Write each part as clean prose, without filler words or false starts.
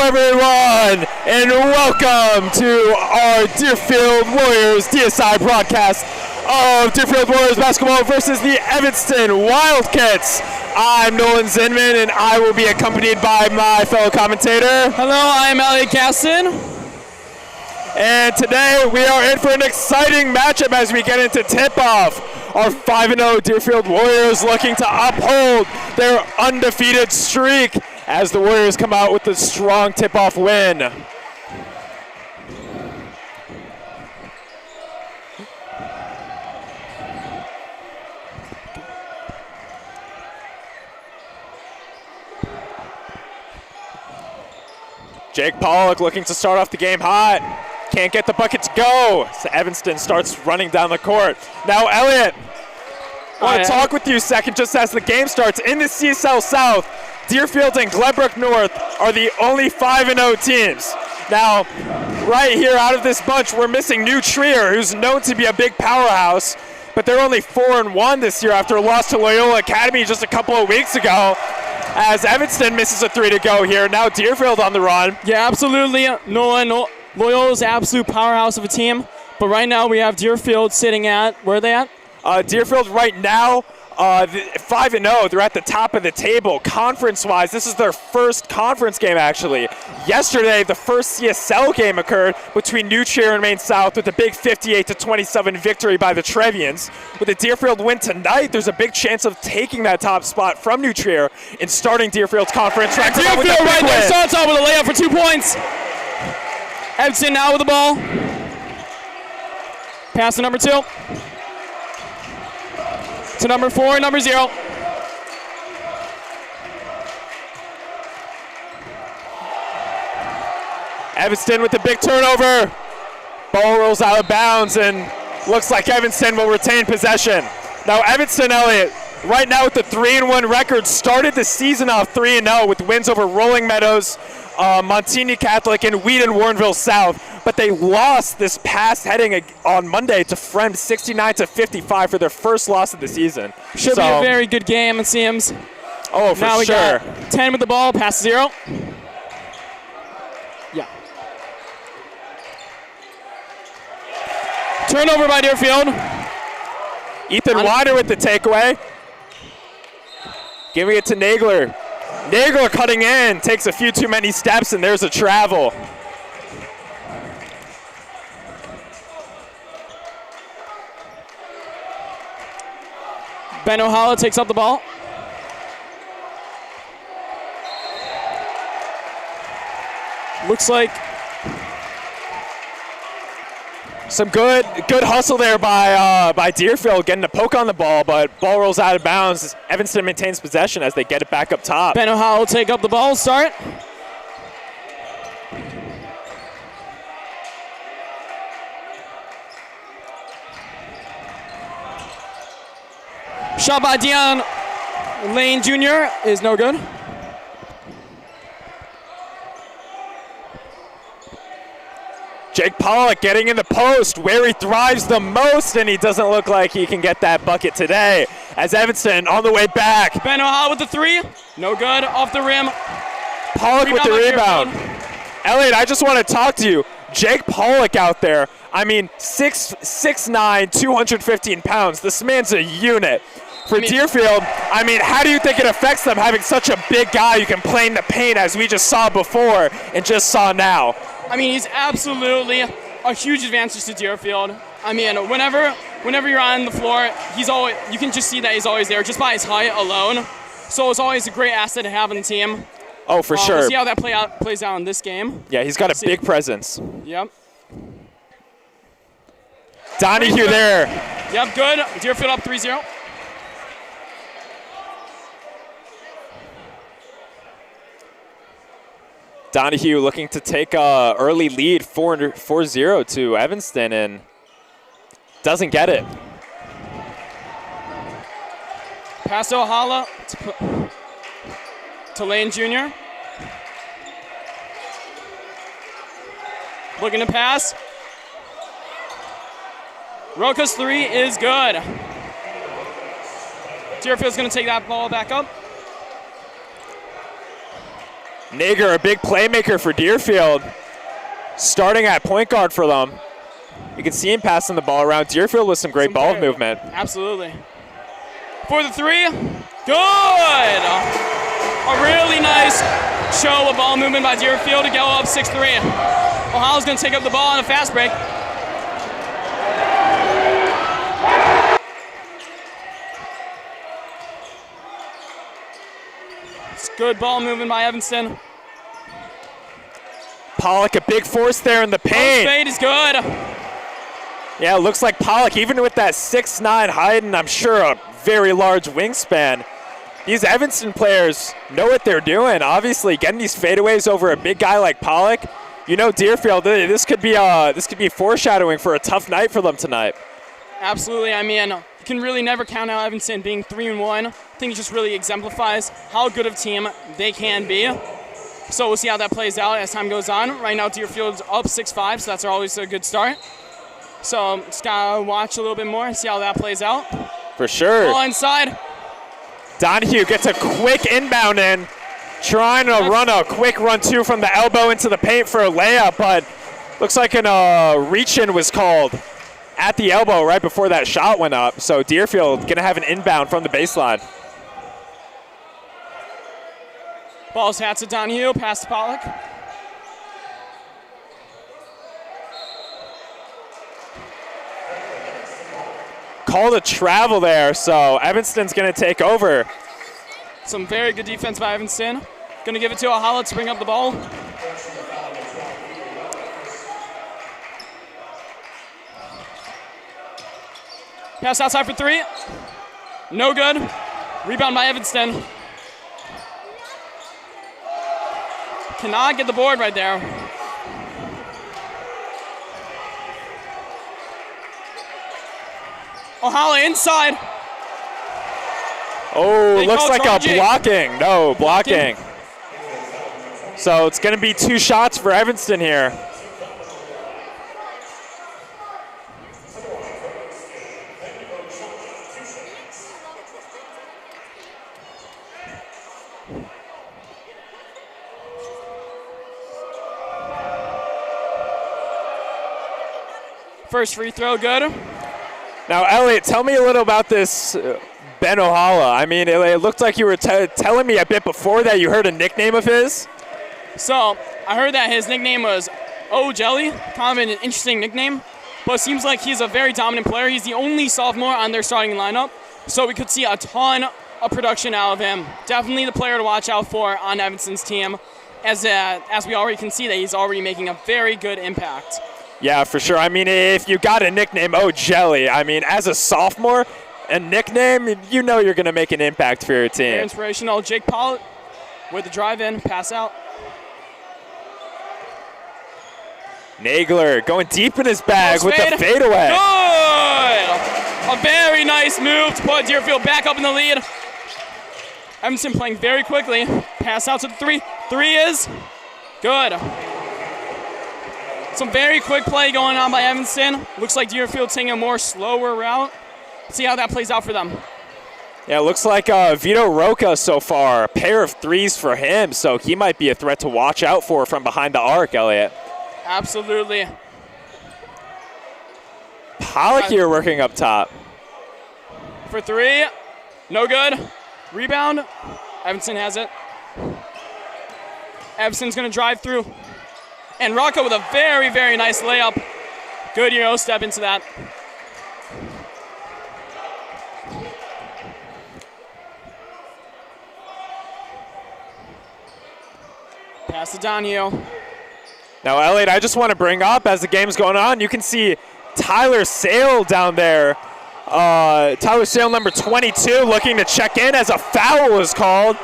everyone, and welcome to our Deerfield Warriors DSI broadcast of Deerfield Warriors basketball versus the Evanston Wildcats. I'm Nolan Zinman, and I will be accompanied by my fellow commentator. Hello, I'm Elliot Gaston. And today we are in for an exciting matchup as we get into tip-off. Our 5-0 Deerfield Warriors looking to uphold their undefeated streak as the Warriors come out with a strong tip-off win. Jake Pollock looking to start off the game hot. Can't get the bucket to go. So Evanston starts running down the court. Now, Elliot, I want to talk with you a second just as the game starts. In the CSL South, Deerfield and Glenbrook North are the only 5-0 teams. Now, right here out of this bunch, we're missing New Trier, who's known to be a big powerhouse, but they're only 4-1 this year after a loss to Loyola Academy just a couple of weeks ago. As Evanston misses a three to go here. Now Deerfield on the run. Yeah, absolutely. Loyola's absolute powerhouse of a team. But right now we have Deerfield sitting at, where are they at? Deerfield right now, 5-0. They're at the top of the table. Conference-wise, this is their first conference game, actually. Yesterday, the first CSL game occurred between New Trier and Maine South with a big 58-27 victory by the Trevians. With a Deerfield win tonight, there's a big chance of taking that top spot from New Trier and starting Deerfield's conference. Deerfield right there starts off with a layup for 2 points. Evanston now with the ball. Pass to number 2. To number 4, number 0. Evanston with the big turnover. Ball rolls out of bounds and looks like Evanston will retain possession. Now Evanston, Elliott, right now with the 3-1 record, started the season off 3-0 with wins over Rolling Meadows, Montini Catholic, and Wheaton-Warrenville South. But they lost this past heading on Monday to Friend 69-55 for their first loss of the season. Should be a very good game, it seems. Oh, for now we sure. Got 10 with the ball, pass 0. Yeah. Turnover by Deerfield. Ethan Wider with the takeaway. Giving it to Nagler. Nagler cutting in, takes a few too many steps, and there's a travel. Ben O'Hala takes up the ball. Looks like some good hustle there by Deerfield, getting a poke on the ball, but ball rolls out of bounds. Evanston maintains possession as they get it back up top. Ben O'Hala will take up the ball, start. Shot by Dion Lane Jr. is no good. Jake Pollock getting in the post where he thrives the most, and he doesn't look like he can get that bucket today. As Evanston on the way back. Ben O'Hala with the 3. No good, off the rim. Pollock with the rebound. Elliot, I just want to talk to you. Jake Pollock out there, I mean, 6'9", 215 pounds. This man's a unit. For Deerfield, I mean, how do you think it affects them having such a big guy who can play in the paint as we just saw before and just saw now? I mean, he's absolutely a huge advantage to Deerfield. I mean, whenever you're on the floor, you can just see that he's always there just by his height alone. So it's always a great asset to have on the team. Oh, for sure. We'll see how that plays out in this game. Yeah, he's got a big presence. Yep. Donahue there. Yep, good. Deerfield up 3-0. Donahue looking to take a early lead 4-0 to Evanston and doesn't get it. Pass to O'Hala to Lane Jr. Looking to pass. Roca's 3 is good. Deerfield's going to take that ball back up. Nager, a big playmaker for Deerfield, starting at point guard for them. You can see him passing the ball around. Deerfield with some great ball movement. Absolutely. For the three, good! A really nice show of ball movement by Deerfield to go up 6-3. Ohio's going to take up the ball on a fast break. It's good ball movement by Evanston. Pollock, a big force there in the paint. Fade is good. Yeah, it looks like Pollock, even with that 6'9" height and I'm sure a very large wingspan, these Evanston players know what they're doing. Obviously, getting these fadeaways over a big guy like Pollock, you know, Deerfield, this could be foreshadowing for a tough night for them tonight. Absolutely. I mean, you can really never count out Evanston being 3-1. I think it just really exemplifies how good of a team they can be. So we'll see how that plays out as time goes on. Right now, Deerfield's up 6-5, so that's always a good start. So just gotta watch a little bit more and see how that plays out. For sure. Ball inside. Donahue gets a quick inbound in, trying to run a quick run-two from the elbow into the paint for a layup, but looks like an reach-in was called at the elbow right before that shot went up. So Deerfield gonna have an inbound from the baseline. Ball's hat to Donahue, pass to Pollock. Called a travel there, so Evanston's gonna take over. Some very good defense by Evanston. Gonna give it to Ahala to bring up the ball. Pass outside for three. No good. Rebound by Evanston. Cannot get the board right there. Ohala inside. Oh, They looks call like charging. a blocking. No, blocking. So it's going to be 2 shots for Evanston here. First free throw, good. Now, Elliot, tell me a little about this Ben Ohala. I mean, it looked like you were telling me a bit before that you heard a nickname of his. So I heard that his nickname was O Jelly, kind of an interesting nickname, but it seems like he's a very dominant player. He's the only sophomore on their starting lineup, so we could see a ton of production out of him. Definitely the player to watch out for on Evanston's team, as we already can see that he's already making a very good impact. Yeah, for sure. I mean, if you got a nickname, Oh Jelly, I mean, as a sophomore, a nickname, you know you're going to make an impact for your team. Very inspirational. Jake Pollitt with the drive in, pass out. Nagler going deep in his bag with Fade. the fadeaway. Good! A very nice move to put Deerfield back up in the lead. Evanston playing very quickly. Pass out to the three. Three is good. Some very quick play going on by Evanston. Looks like Deerfield taking a more slower route. See how that plays out for them. Yeah, it looks like Vito Roca so far. A pair of threes for him, so he might be a threat to watch out for from behind the arc, Elliot. Absolutely. Pollock here working up top. For three. No good. Rebound. Evanston has it. Evanston's going to drive through. And Rocco with a very, very nice layup. Good Euro step into that. Pass to Donahue. Now, Elliot, I just want to bring up, as the game's going on, you can see Tyler Sale down there. Tyler Sale, number 22, looking to check in as a foul was called.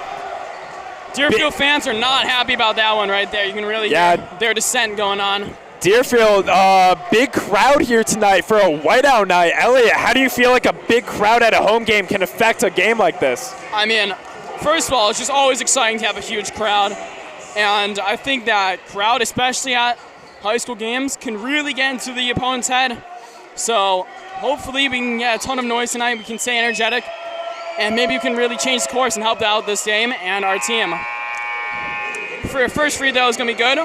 Deerfield fans are not happy about that one right there. You can really hear their dissent going on. Deerfield, big crowd here tonight for a whiteout night. Elliot, how do you feel like a big crowd at a home game can affect a game like this? I mean, first of all, it's just always exciting to have a huge crowd. And I think that crowd, especially at high school games, can really get into the opponent's head. So hopefully we can get a ton of noise tonight. We can stay energetic. And maybe we can really change the course and help out this game and our team. for your first free throw is going to be good.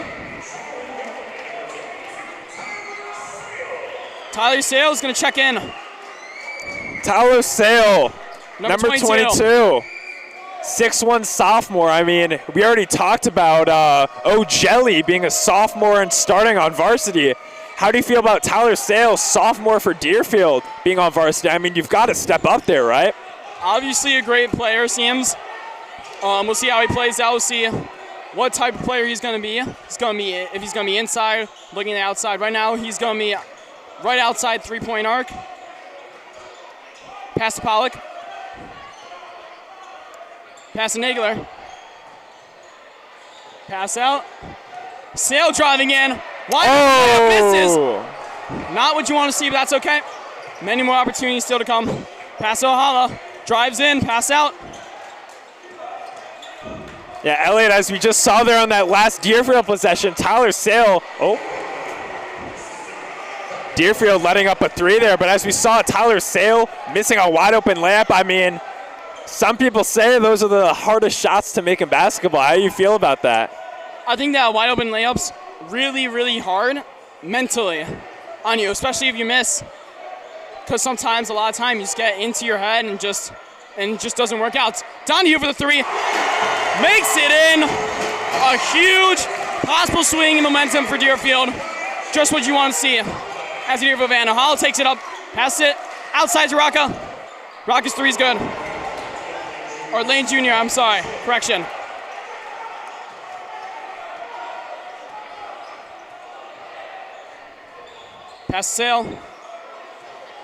Tyler Sale is going to check in. Tyler Sale, number 22. 6'1" sophomore. I mean, we already talked about O'Jelly being a sophomore and starting on varsity. How do you feel about Tyler Sale, sophomore for Deerfield, being on varsity? I mean, you've got to step up there, right? Obviously a great player, seems. We'll see how he plays out. We'll see what type of player he's going to be. If he's going to be inside, looking at the outside. Right now, he's going to be right outside three-point arc. Pass to Pollock. Pass to Nagler. Pass out. Sale driving in. Wide misses. Not what you want to see, but that's okay. Many more opportunities still to come. Pass to Ohala. Drives in. Pass out. Yeah, Elliot, as we just saw there on that last Deerfield possession, Tyler Sale. Deerfield letting up a three there, but as we saw, Tyler Sale missing a wide open layup. I mean, some people say those are the hardest shots to make in basketball. How do you feel about that? I think that wide open layup's really, really hard mentally on you, especially if you miss. Because sometimes, a lot of time, you just get into your head and it just doesn't work out. Donahue for the three. Makes it in. A huge possible swing in momentum for Deerfield. Just what you want to see. As Deerfield Van Hall takes it up, passes it outside to Rocca. Rocca's three is good. Or Lane Jr., I'm sorry. Correction. Pass to Sale.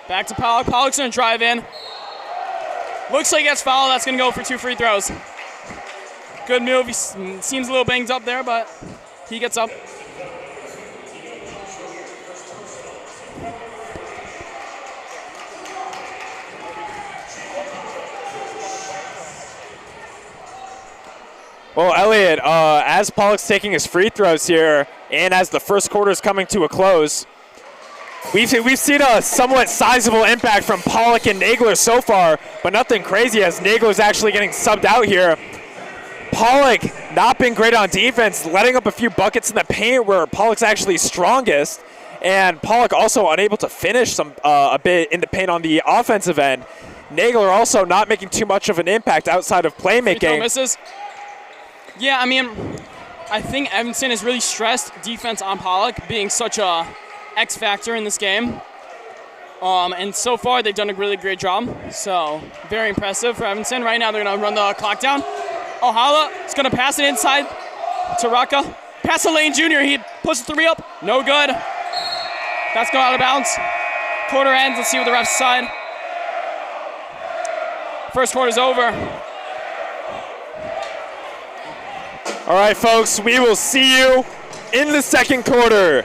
Back to Pollock. Pollock's going to drive in. Looks like he gets fouled. That's going to go for 2 free throws. Good move. He seems a little banged up there, but he gets up. Well, Elliot, as Pollock's taking his free throws here, and as the first quarter is coming to a close, we've seen a somewhat sizable impact from Pollock and Nagler so far, but nothing crazy as Nagler's actually getting subbed out here. Pollock not being great on defense, letting up a few buckets in the paint where Pollock's actually strongest, and Pollock also unable to finish a bit in the paint on the offensive end. Nagler also not making too much of an impact outside of playmaking. Free throw misses. Yeah, I mean, I think Evanston has really stressed defense on Pollock being such a X factor in this game. And so far, they've done a really great job. So, very impressive for Evanston. Right now, they're going to run the clock down. Ohala is going to pass it inside to Rocca. Pass to Lane Jr. He pushes the three up. No good. That's going out of bounds. Quarter ends. Let's see what the refs decide. First quarter's over. All right, folks, we will see you in the second quarter.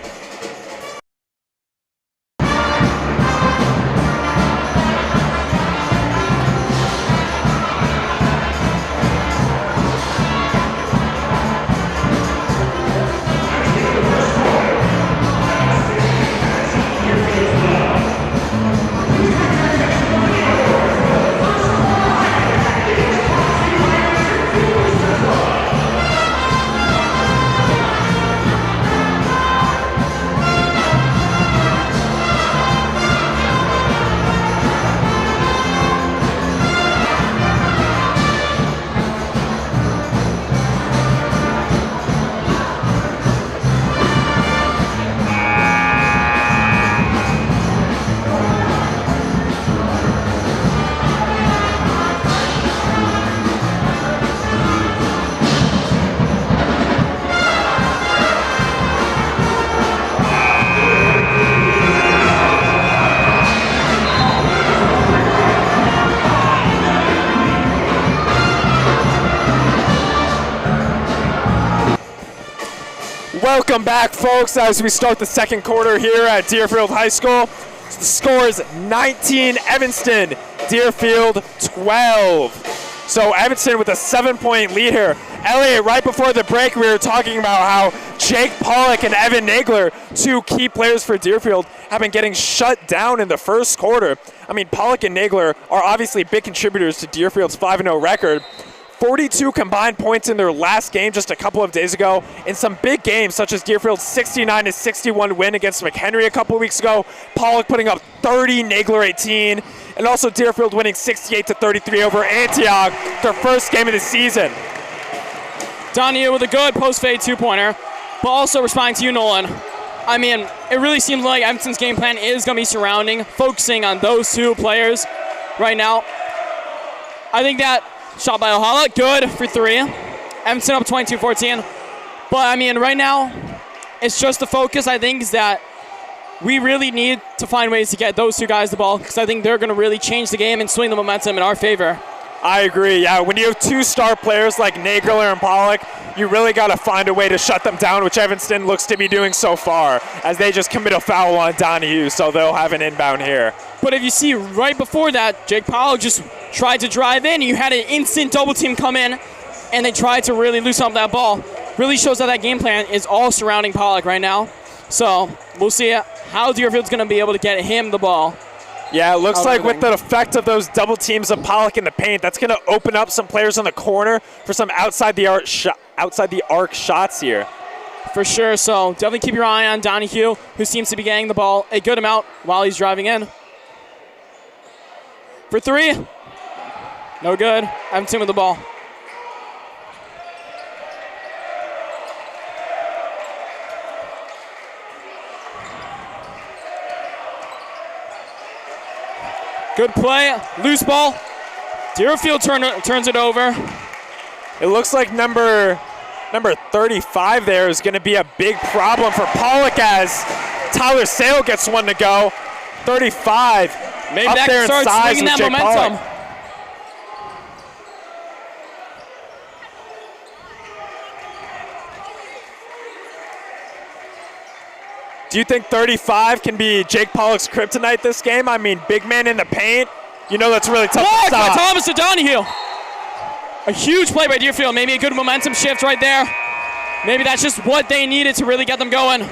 Welcome back, folks, as we start the second quarter here at Deerfield High School. So the score is 19 Evanston, Deerfield 12. So Evanston with a 7-point lead here. Elliot, right before the break, we were talking about how Jake Pollock and Evan Nagler, two key players for Deerfield, have been getting shut down in the first quarter. I mean, Pollock and Nagler are obviously big contributors to Deerfield's 5-0 record. 42 combined points in their last game just a couple of days ago. In some big games, such as Deerfield's 69-61 win against McHenry a couple of weeks ago, Pollock putting up 30, Nagler 18, and also Deerfield winning 68-33 over Antioch, their first game of the season. Donahue with a good post-fade two-pointer, but also responding to you, Nolan. I mean, it really seems like Evanston's game plan is going to be focusing on those two players right now. I think that shot by Ohala, good for three. Evanston up 22-14. But, I mean, right now, it's just the focus, I think, is that we really need to find ways to get those two guys the ball, because I think they're going to really change the game and swing the momentum in our favor. I agree, yeah. When you have two star players like Nagler and Pollock, you really got to find a way to shut them down, which Evanston looks to be doing so far, as they just commit a foul on Donahue, so they'll have an inbound here. But if you see right before that, Jake Pollock just tried to drive in. You had an instant double team come in, and they tried to really loosen up that ball. Really shows that game plan is all surrounding Pollock right now. So we'll see how Deerfield's going to be able to get him the ball. Yeah, it looks like with the effect of those double teams of Pollock in the paint, that's going to open up some players on the corner for some outside the arc shots here. For sure, so definitely keep your eye on Donahue, who seems to be getting the ball a good amount while he's driving in. For three, no good. Evanston with the ball. Good play, loose ball. Deerfield turns it over. It looks like number 35 there is going to be a big problem for Pollock as Tyler Sale gets one to go. 35 maybe up that there in starts size swinging with that Jake momentum. Pollock. Do you think 35 can be Jake Pollock's kryptonite this game? I mean, big man in the paint. You know that's really tough to stop. By Thomas to Donahue. A huge play by Deerfield. Maybe a good momentum shift right there. Maybe that's just what they needed to really get them going.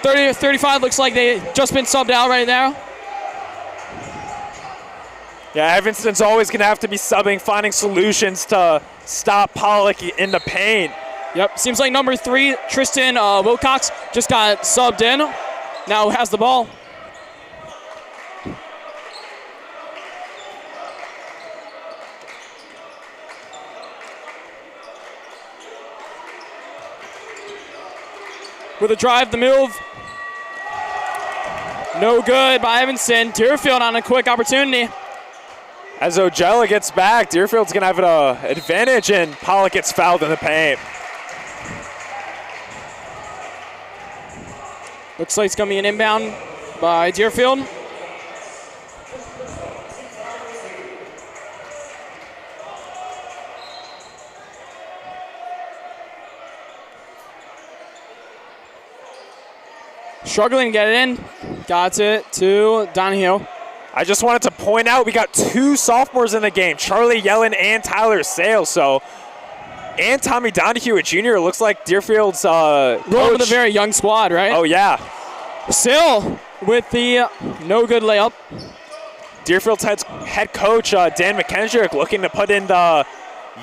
30-35 looks like they just been subbed out right now. Yeah, Evanston's always going to have to be subbing, finding solutions to stop Pollock in the paint. Yep, seems like number 3, Tristan Wilcox, just got subbed in. Now has the ball. With a drive, the move. No good by Evanston. Deerfield on a quick opportunity. As Ojala gets back, Deerfield's going to have an advantage, and Pollock gets fouled in the paint. Looks like it's going to be an inbound by Deerfield. Struggling to get it in. Got it to Donahue. I just wanted to point out we got 2 sophomores in the game, Charlie Yellen and Tyler Sales. And Tommy Donahue, a junior. It looks like Deerfield's rolling with a very young squad, right? Oh, yeah. Still with the no good layup. Deerfield's head coach, Dan McKendrick, looking to put in the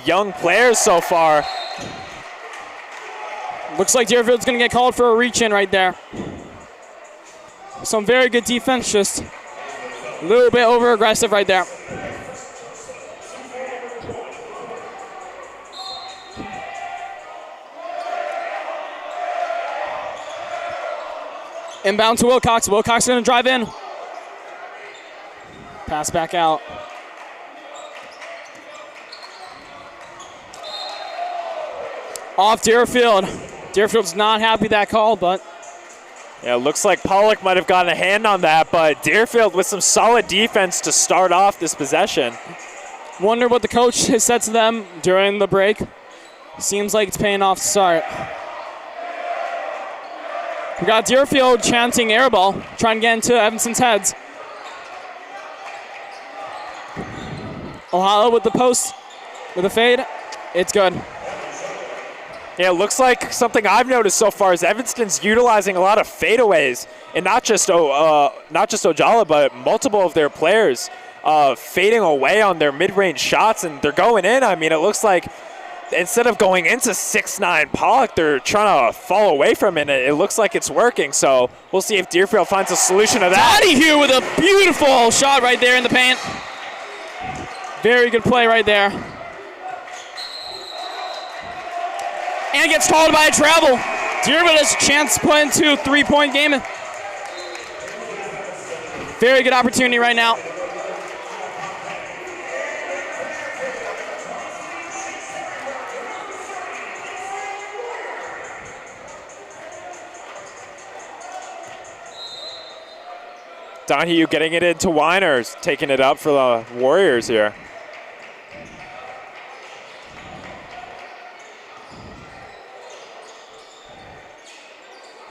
young players so far. Looks like Deerfield's going to get called for a reach-in right there. Some very good defense, just a little bit over-aggressive right there. Inbound to Wilcox. Wilcox going to drive in. Pass back out. Off Deerfield. Deerfield's not happy with that call, but yeah, it looks like Pollock might have gotten a hand on that, but Deerfield with some solid defense to start off this possession. Wonder what the coach has said to them during the break. Seems like it's paying off to start. We got Deerfield chanting air ball, trying to get into Evanston's heads. Ohala with the post, with a fade. It's good. Yeah, it looks like something I've noticed so far is Evanston's utilizing a lot of fadeaways, and not just Ojala, but multiple of their players. fading away on their mid-range shots, and they're going in. I mean, it looks like instead of going into 6'9" Pollock, they're trying to fall away from it. It looks like it's working, so we'll see if Deerfield finds a solution to that. Donahue with a beautiful shot right there in the paint. Very good play right there. And gets called by a travel. Deerfield has a chance to put into a 3-point game. Very good opportunity right now. Donahue getting it into Winers, taking it up for the Warriors here.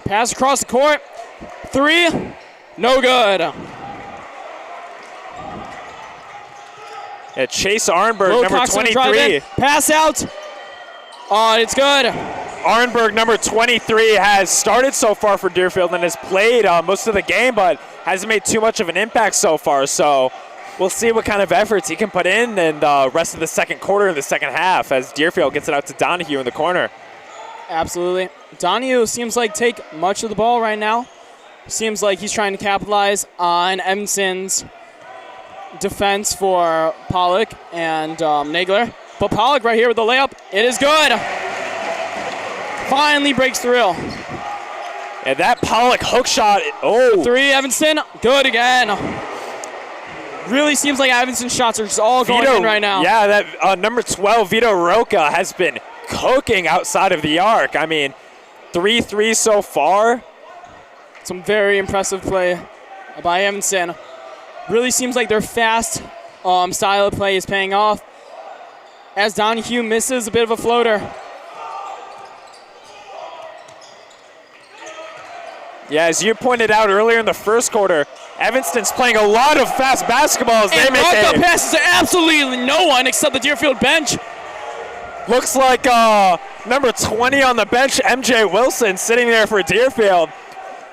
Pass across the court. 3, no good. Chase Arnberg, number 23. Pass out. It's good. Arnberg, number 23, has started so far for Deerfield and has played most of the game, but hasn't made too much of an impact so far. So we'll see what kind of efforts he can put in the rest of the second quarter and the second half as Deerfield gets it out to Donahue in the corner. Absolutely. Donahue seems like take much of the ball right now. Seems like he's trying to capitalize on Evanston's defense for Pollock and Nagler. But Pollock right here with the layup. It is good. Finally breaks through. And that Pollock hook shot. Oh. 3, Evanston. Good again. Really seems like Evanston's shots are just all going in right now. Yeah, that number 12, Vito Roca, has been cooking outside of the arc. I mean, 3 threes so far. Some very impressive play by Evanston. Really seems like their fast style of play is paying off as Donahue misses a bit of a floater. Yeah, as you pointed out earlier in the first quarter, Evanston's playing a lot of fast basketball as they make it. Passes to absolutely no one except the Deerfield bench. Looks like number 20 on the bench, MJ Wilson, sitting there for Deerfield.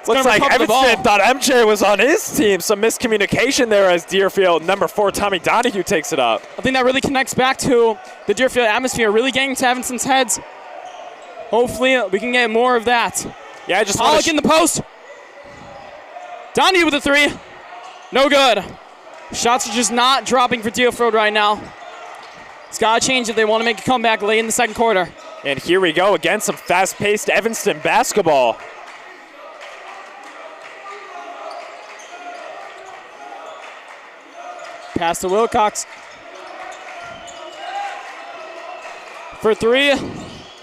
Looks like Evanston thought MJ was on his team. Some miscommunication there as Deerfield, number 4, Tommy Donahue, takes it up. I think that really connects back to the Deerfield atmosphere, really getting to Evanston's heads. Hopefully we can get more of that. Yeah, I just Pollock in the post. Donahue with a 3. No good. Shots are just not dropping for Deerfield right now. It's got to change if they want to make a comeback late in the second quarter. And here we go again, some fast-paced Evanston basketball. Pass to Wilcox. For 3.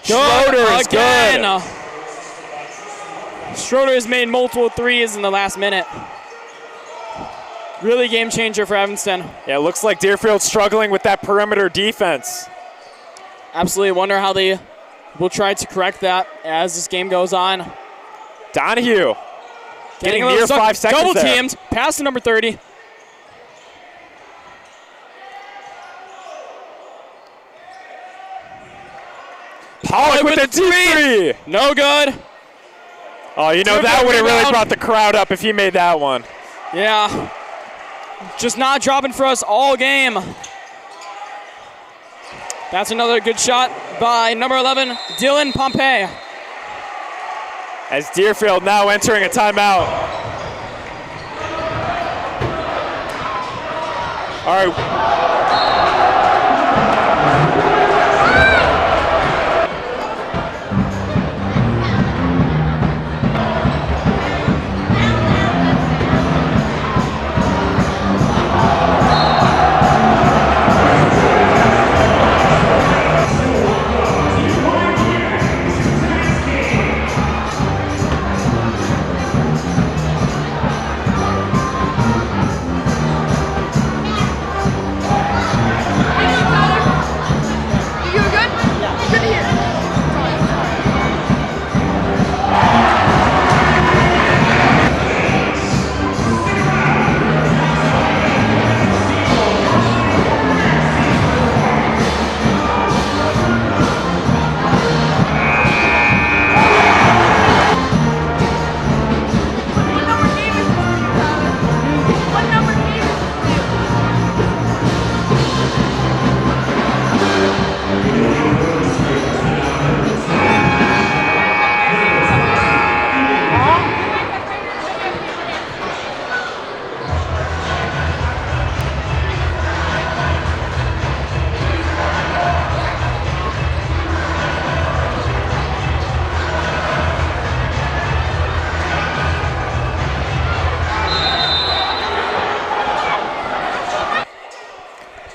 Schroeder is good. Schroeder has made multiple threes in the last minute. Really game changer for Evanston. Yeah, it looks like Deerfield's struggling with that perimeter defense. Absolutely wonder how they will try to correct that as this game goes on. Donahue getting near 5 seconds double there. teamed. Pass to number 30. Pollock with the deep 3. No good. Oh, you know, that would have really brought the crowd up if he made that one. Yeah. Just not dropping for us all game. That's another good shot by number 11, Dylan Pompey. As Deerfield now entering a timeout. All right.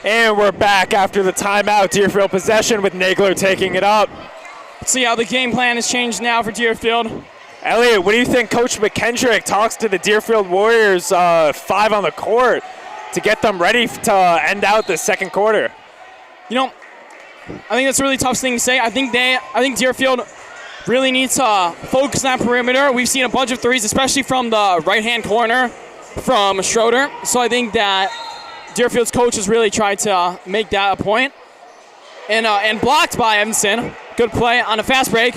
And we're back after the timeout. Deerfield possession with Nagler taking it up. Let's see how the game plan has changed now for Deerfield. Elliot, what do you think Coach McKendrick talks to the Deerfield Warriors 5 on the court to get them ready to end out the second quarter? You know, I think that's a really tough thing to say. I think Deerfield really needs to focus on that perimeter. We've seen a bunch of threes, especially from the right-hand corner from Schroeder. So I think that Deerfield's coach has really tried to make that a point. And blocked by Evanston. Good play on a fast break.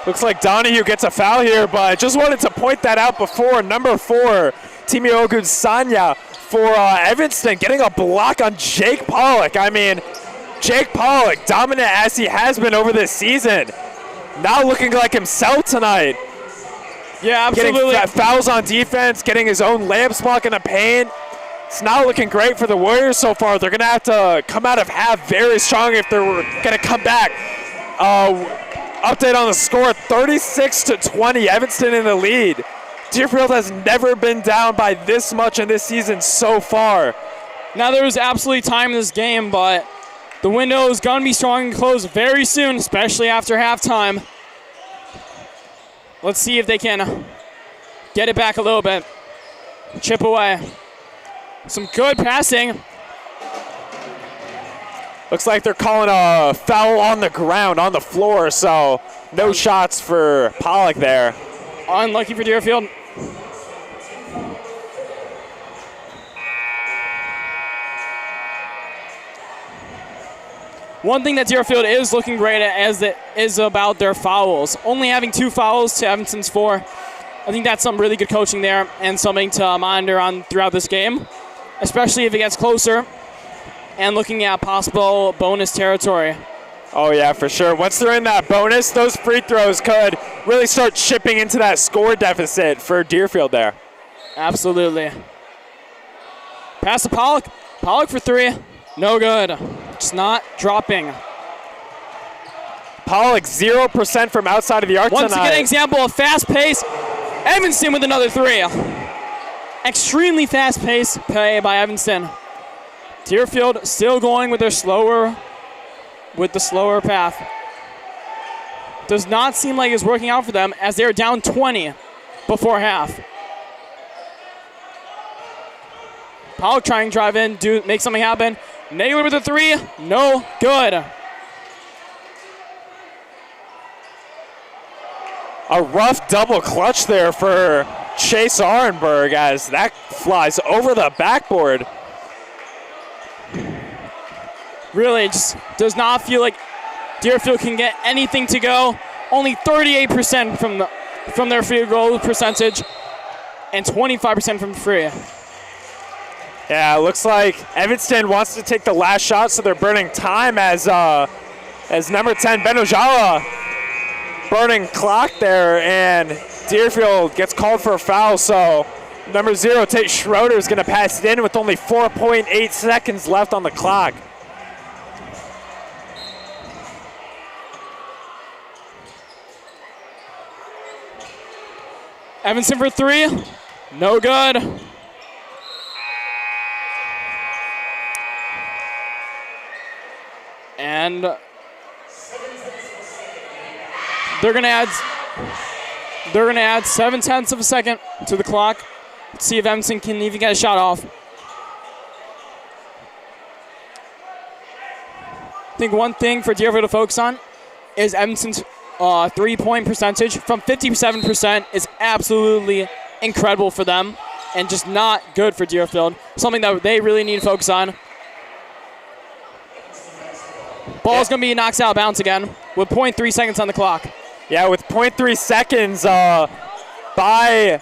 Looks like Donahue gets a foul here, but I just wanted to point that out before. Number 4, Timiogu Sanya for Evanston, getting a block on Jake Pollock. I mean, Jake Pollock, dominant as he has been over this season, not looking like himself tonight. Yeah, absolutely. Getting fouls on defense, getting his own layup spot in the paint. It's not looking great for the Warriors so far. They're going to have to come out of half very strong if they're going to come back. Update on the score, 36-20, Evanston in the lead. Deerfield has never been down by this much in this season so far. Now there was absolutely time in this game, but the window is going to be strong and close very soon, especially after halftime. Let's see if they can get it back a little bit. Chip away. Some good passing. Looks like they're calling a foul on the ground, on the floor, so no shots for Pollock there. Unlucky for Deerfield. One thing that Deerfield is looking great at is about their fouls. Only having 2 fouls to Evanston's 4. I think that's some really good coaching there and something to monitor on throughout this game, especially if it gets closer and looking at possible bonus territory. Oh, yeah, for sure. Once they're in that bonus, those free throws could really start chipping into that score deficit for Deerfield there. Absolutely. Pass to Pollock. Pollock for 3. No good. Just not dropping. Pollock 0% from outside of the arc Once tonight. again, an example of fast pace. Evanston with another 3. Extremely fast pace play by Evanston. Deerfield still going with the slower path. Does not seem like it's working out for them as they're down 20 before half. Pollock trying to drive in, make something happen. Nagler with a 3, no good. A rough double clutch there for Chase Arenberg as that flies over the backboard. Really just does not feel like Deerfield can get anything to go. Only 38% from their field goal percentage and 25% from free. Yeah, it looks like Evanston wants to take the last shot, so they're burning time as number 10, Benojala, burning clock there, and Deerfield gets called for a foul, so number 0, Tate Schroeder, is going to pass it in with only 4.8 seconds left on the clock. Evanston for 3, no good. And they're gonna add 0.7 of a second to the clock. Let's see if Evanston can even get a shot off. I think one thing for Deerfield to focus on is Evanston's 3-point percentage from 57% is absolutely incredible for them and just not good for Deerfield. Something that they really need to focus on. Ball's going to be knocked out of bounds again with 0.3 seconds on the clock. Yeah, with 0.3 seconds by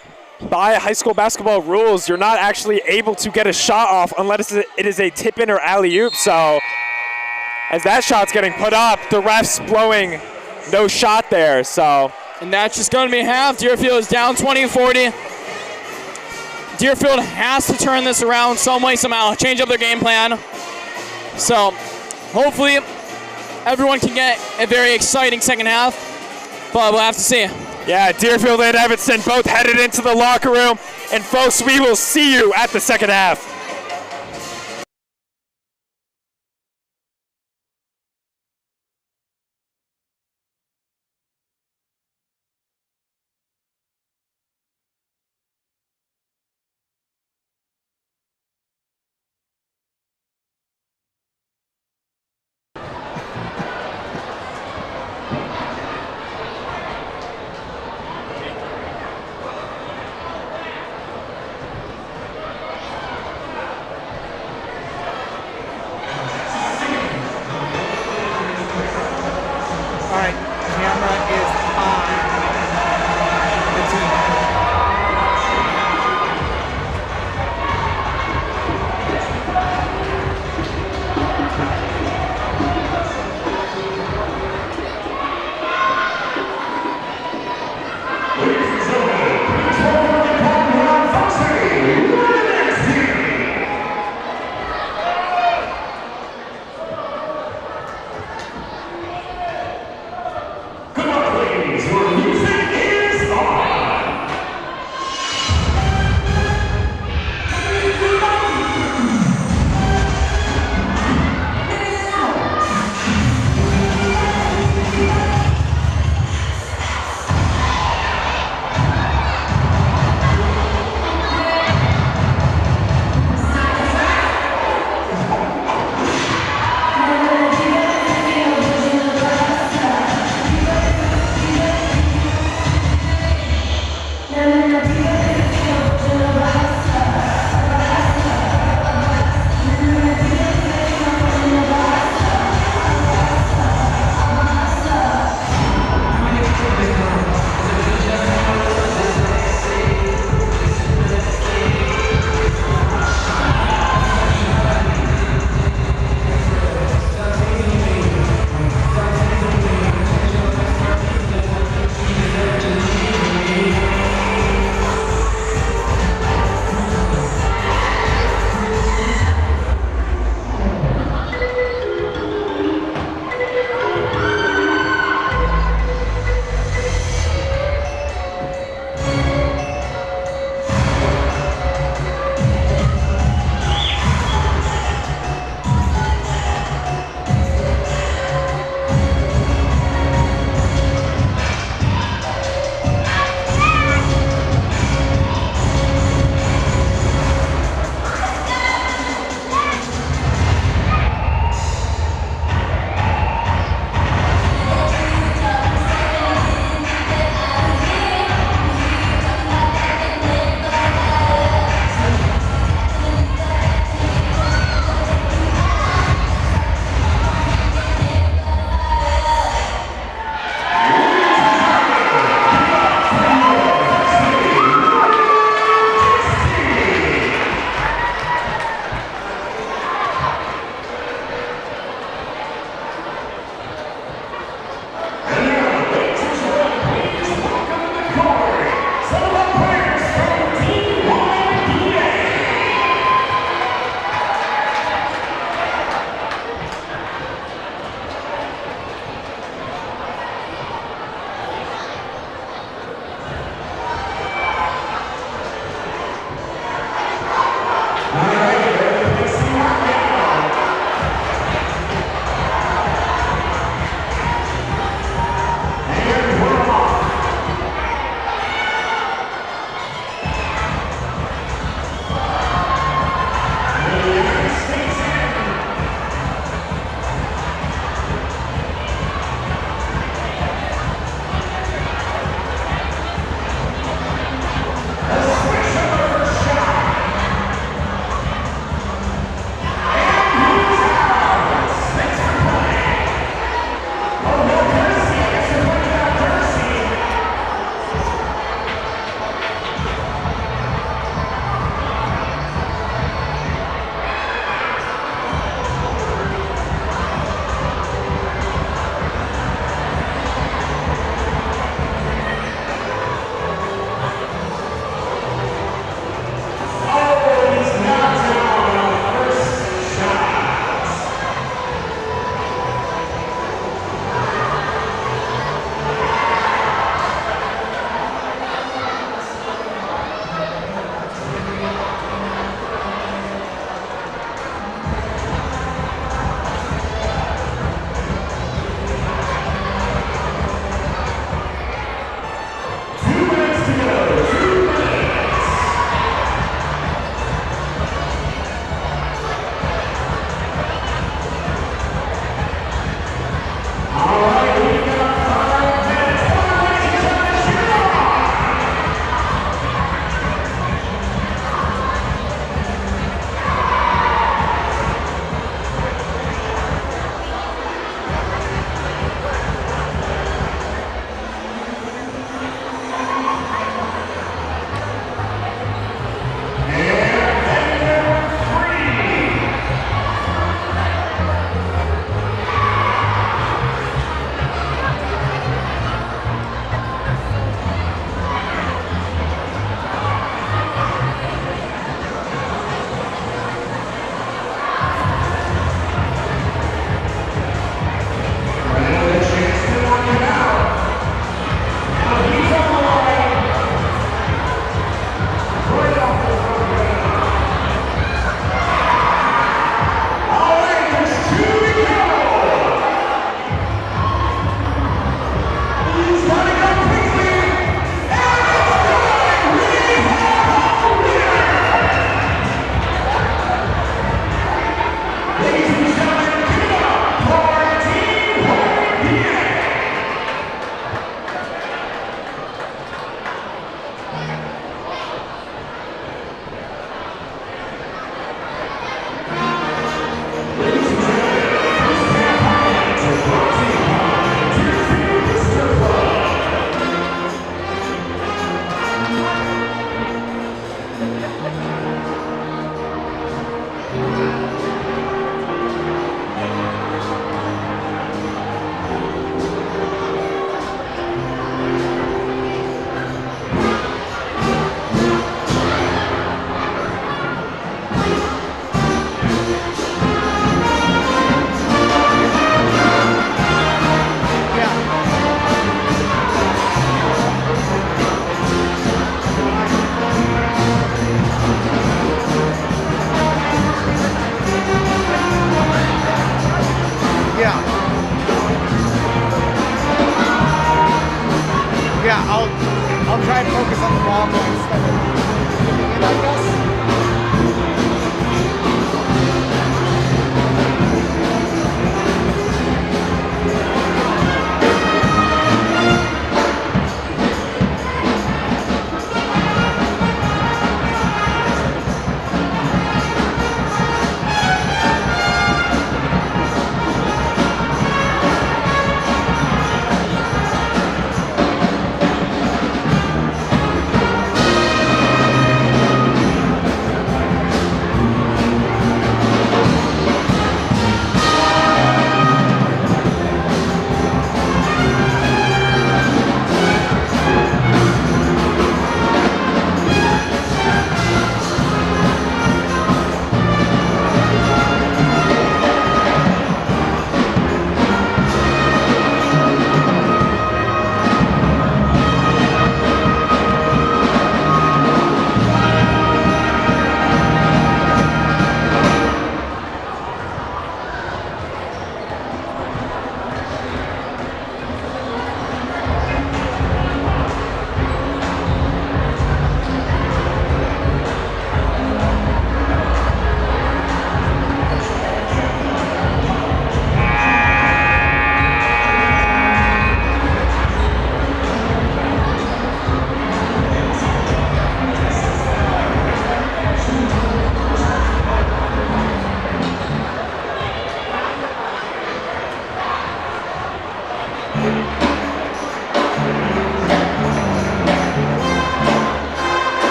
high school basketball rules, you're not actually able to get a shot off unless it is a tip-in or alley-oop. So as that shot's getting put up, the ref's blowing no shot there. So, and that's just going to be half. Deerfield is down 20-40. Deerfield has to turn this around some way, somehow, change up their game plan. So hopefully everyone can get a very exciting second half, but we'll have to see. Yeah, Deerfield and Evanston both headed into the locker room. And folks, we will see you at the second half.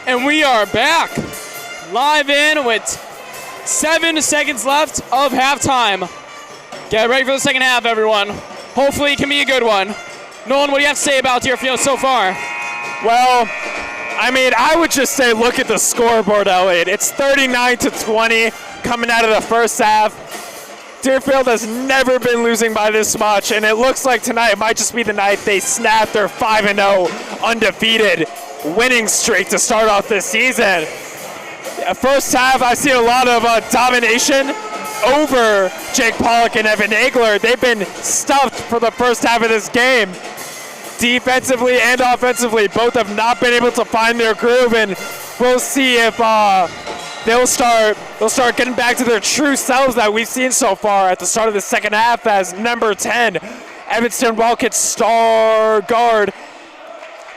And we are back, live in with 7 seconds left of halftime. Get ready for the second half, everyone. Hopefully it can be a good one. Nolan, what do you have to say about Deerfield so far? Well, I mean, I would just say look at the scoreboard, Elliot. It's 39-20 coming out of the first half. Deerfield has never been losing by this much, and it looks like tonight might just be the night they snap their 5-0 undefeated winning streak to start off this season. First half, I see a lot of domination over Jake Pollock and Evan Nagler. They've been stuffed for the first half of this game. Defensively and offensively, both have not been able to find their groove, and we'll see if they'll start getting back to their true selves that we've seen so far at the start of the second half as number 10, Evanston Wildcats star guard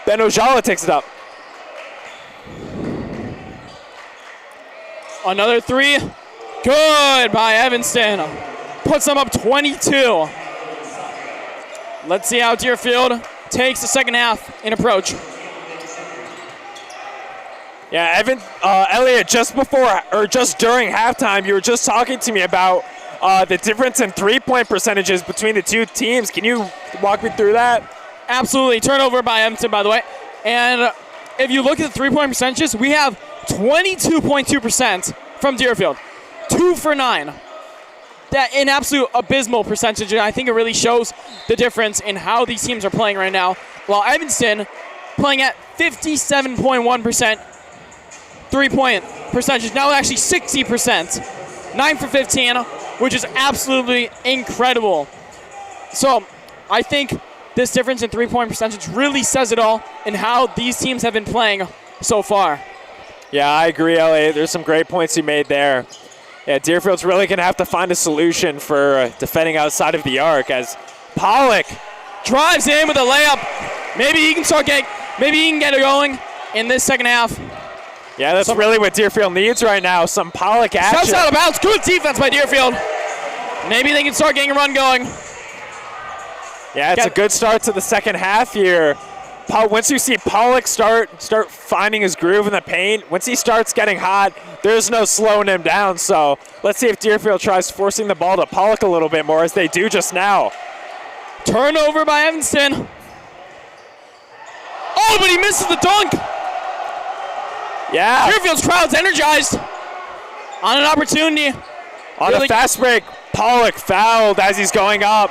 Ben Ojala takes it up. Another three, good by Evanston. Puts them up 22. Let's see how Deerfield takes the second half in approach. Yeah, Elliot, just during halftime, you were just talking to me about the difference in three-point percentages between the two teams. Can you walk me through that? Absolutely. Turnover by Evanston, by the way. And if you look at the three-point percentages, we have 22.2% from Deerfield. 2 for 9. That an absolute abysmal percentage, and I think it really shows the difference in how these teams are playing right now. While Evanston playing at 57.1% three-point percentage, now actually 60%. 9 for 15, which is absolutely incredible. So I think this difference in three-point percentage really says it all in how these teams have been playing so far. Yeah, I agree, Elliot. There's some great points you made there. Yeah, Deerfield's really going to have to find a solution for defending outside of the arc as Pollock drives in with a layup. Maybe he can get it going in this second half. Yeah, that's really what Deerfield needs right now, some Pollock action. Shouts out of bounds. Good defense by Deerfield. Maybe they can start getting a run going. Yeah, it's a good start to the second half here. Once you see Pollock start finding his groove in the paint, once he starts getting hot, there's no slowing him down. So let's see if Deerfield tries forcing the ball to Pollock a little bit more, as they do just now. Turnover by Evanston. Oh, but he misses the dunk. Yeah. Deerfield's crowd's energized on an opportunity On the fast break, Pollock fouled as he's going up.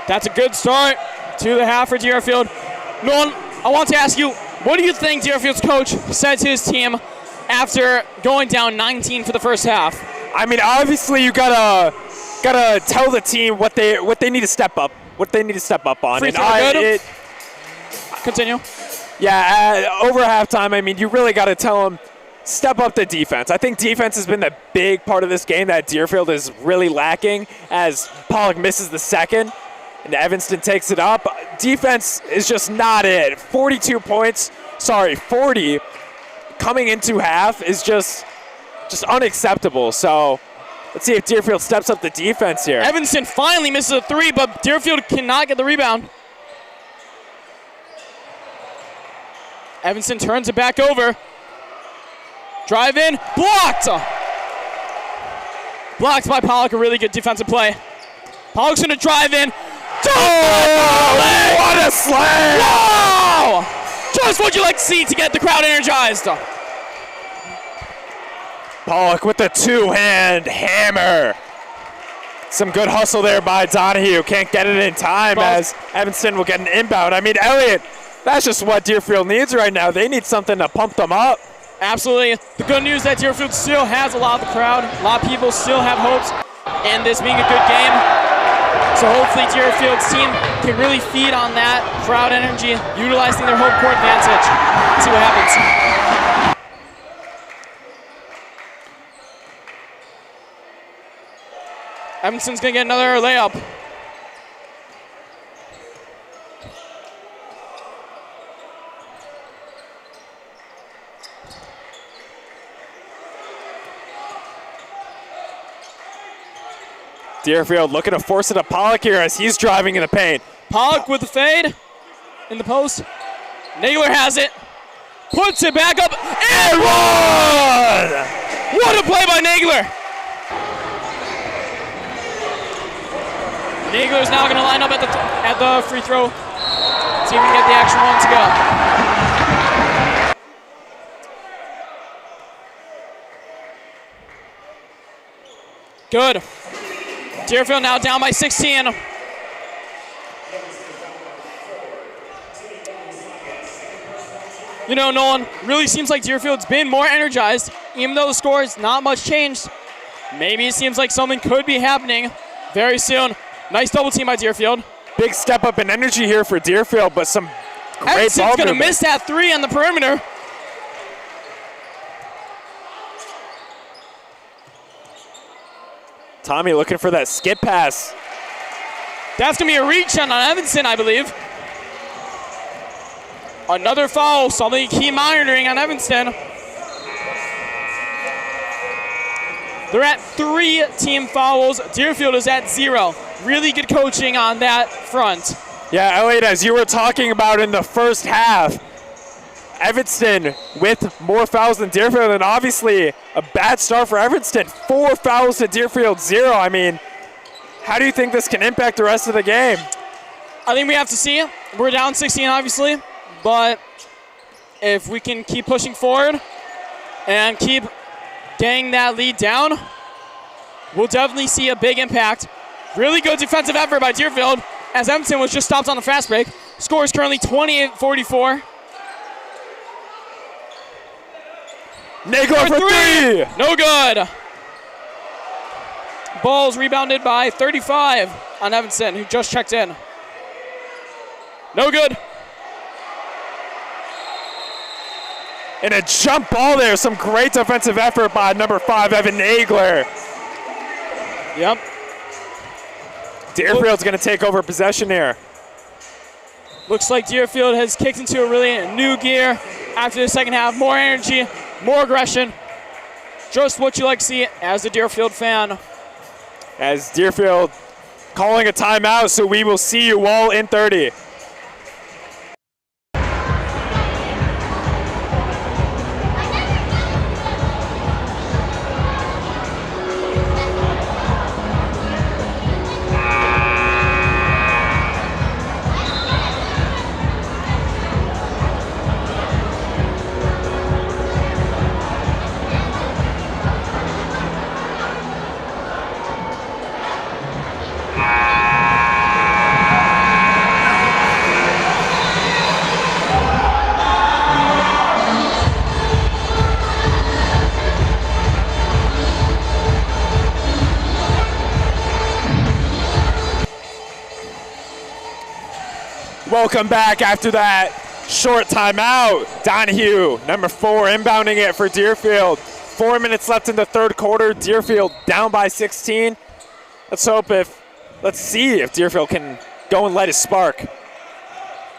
That's a good start to the half for Deerfield. Nolan, I want to ask you, what do you think Deerfield's coach said to his team after going down 19 for the first half? I mean, obviously you gotta tell the team what they need to step up, on. Free throw good. Continue. Yeah, over halftime, I mean, you really got to tell them, step up the defense. I think defense has been the big part of this game that Deerfield is really lacking as Pollock misses the second and Evanston takes it up. Defense is just not it. 40 coming into half is just unacceptable. So let's see if Deerfield steps up the defense here. Evanston finally misses a three, but Deerfield cannot get the rebound. Evanston turns it back over. Drive in, blocked! Blocked by Pollock, a really good defensive play. Pollock's gonna drive in. Oh, what a slam! Wow! Just what you like to see to get the crowd energized. Pollock with the two-hand hammer. Some good hustle there by Donahue. Can't get it in time as Evanston will get an inbound. I mean, Elliott, that's just what Deerfield needs right now. They need something to pump them up. Absolutely. The good news is that Deerfield still has a lot of the crowd. A lot of people still have hopes in this being a good game. So hopefully Deerfield's team can really feed on that crowd energy, utilizing their home court advantage. Let's see what happens. Evanston's going to get another layup. Deerfield looking to force it to Pollock here as he's driving in the paint. Pollock with the fade in the post. Nagler has it. Puts it back up and one! What a play by Nagler! Nagler's now going to line up at the free throw. See if we can get the extra one to go. Good. Deerfield now down by 16. You know, Nolan, really seems like Deerfield's been more energized, even though the score is not much changed. Maybe it seems like something could be happening very soon. Nice double team by Deerfield. Big step up in energy here for Deerfield, but some great ball Evanston's going to movement. miss that three on the perimeter. Tommy looking for that skip pass. That's going to be a reach on Evanston, I believe. Another foul, something to keep monitoring on Evanston. They're at 3 team fouls. Deerfield is at 0. Really good coaching on that front. Yeah, Elliot, as you were talking about in the first half, Evanston with more fouls than Deerfield, and obviously a bad start for Evanston. 4 fouls to Deerfield 0. I mean, how do you think this can impact the rest of the game? I think we have to see it. We're down 16, obviously, but if we can keep pushing forward and keep getting that lead down, we'll definitely see a big impact. Really good defensive effort by Deerfield as Evanston was just stopped on the fast break. Score is currently 28-44. Nagler for three! No good. Ball's rebounded by 35 on Evanston, who just checked in. No good. And a jump ball there. Some great defensive effort by number 5, Evan Nagler. Yep. Deerfield's going to take over possession here. Looks like Deerfield has kicked into a really new gear after the second half. More energy, more aggression. Just what you like to see as a Deerfield fan. As Deerfield calling a timeout, so we will see you all in 30. Welcome back after that short timeout. Donahue, number 4, inbounding it for Deerfield. 4 minutes left in the third quarter. Deerfield down by 16. Let's see if Deerfield can go and let it spark.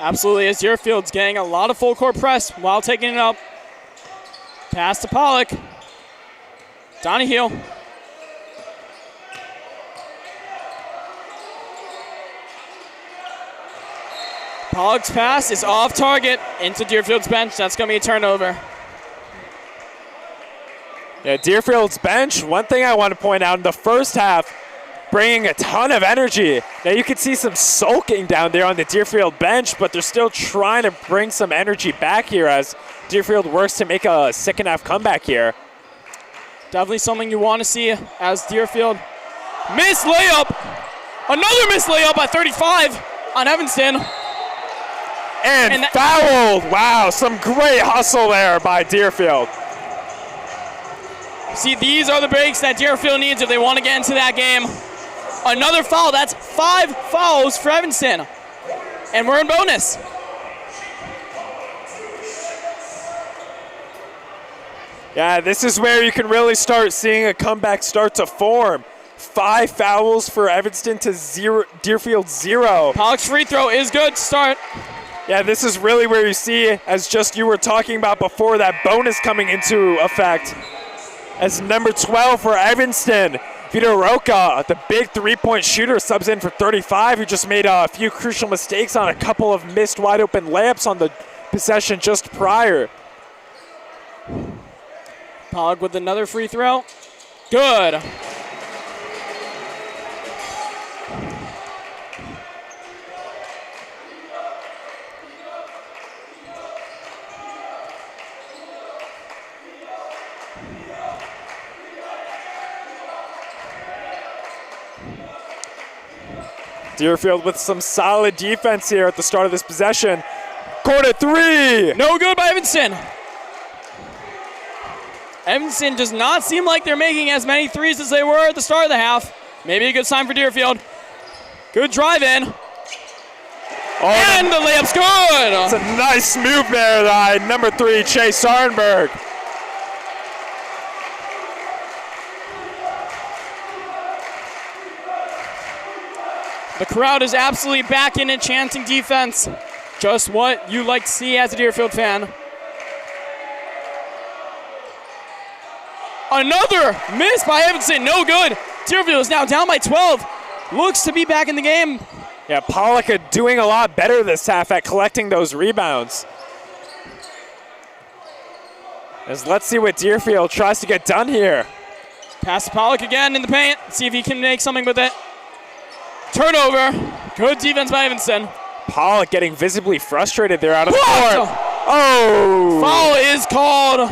Absolutely, as Deerfield's getting a lot of full court press while taking it up. Pass to Pollock. Donahue. Pollock's pass is off target into Deerfield's bench. That's going to be a turnover. Yeah, Deerfield's bench, one thing I want to point out in the first half, bringing a ton of energy. Now you can see some sulking down there on the Deerfield bench, but they're still trying to bring some energy back here as Deerfield works to make a second half comeback here. Definitely something you want to see as Deerfield. Missed layup. Another missed layup by 35 on Evanston. And fouled. Wow, some great hustle there by Deerfield. See, these are the breaks that Deerfield needs if they want to get into that game. Another foul. That's 5 fouls for Evanston. And we're in bonus. Yeah, this is where you can really start seeing a comeback start to form. 5 fouls for Evanston to Deerfield 0. Pollock's free throw is good to start. Yeah, this is really where you see, as just you were talking about before, that bonus coming into effect. As number 12 for Evanston, Vito Roca, the big three-point shooter, subs in for 35, who just made a few crucial mistakes on a couple of missed wide-open layups on the possession just prior. Pollock with another free throw. Good. Deerfield with some solid defense here at the start of this possession. Corner 3. No good by Evanston. Evanston does not seem like they're making as many threes as they were at the start of the half. Maybe a good sign for Deerfield. Good drive in. And the layup's good. It's a nice move there by number 3, Chase Sarnberg. The crowd is absolutely back in and chanting defense. Just what you like to see as a Deerfield fan. Another miss by Evanston, no good. Deerfield is now down by 12. Looks to be back in the game. Yeah, Pollock doing a lot better this half at collecting those rebounds. Let's see what Deerfield tries to get done here. Pass to Pollock again in the paint. See if he can make something with it. Turnover. Good defense by Evanston. Pollock getting visibly frustrated there out of the court. Oh! Foul is called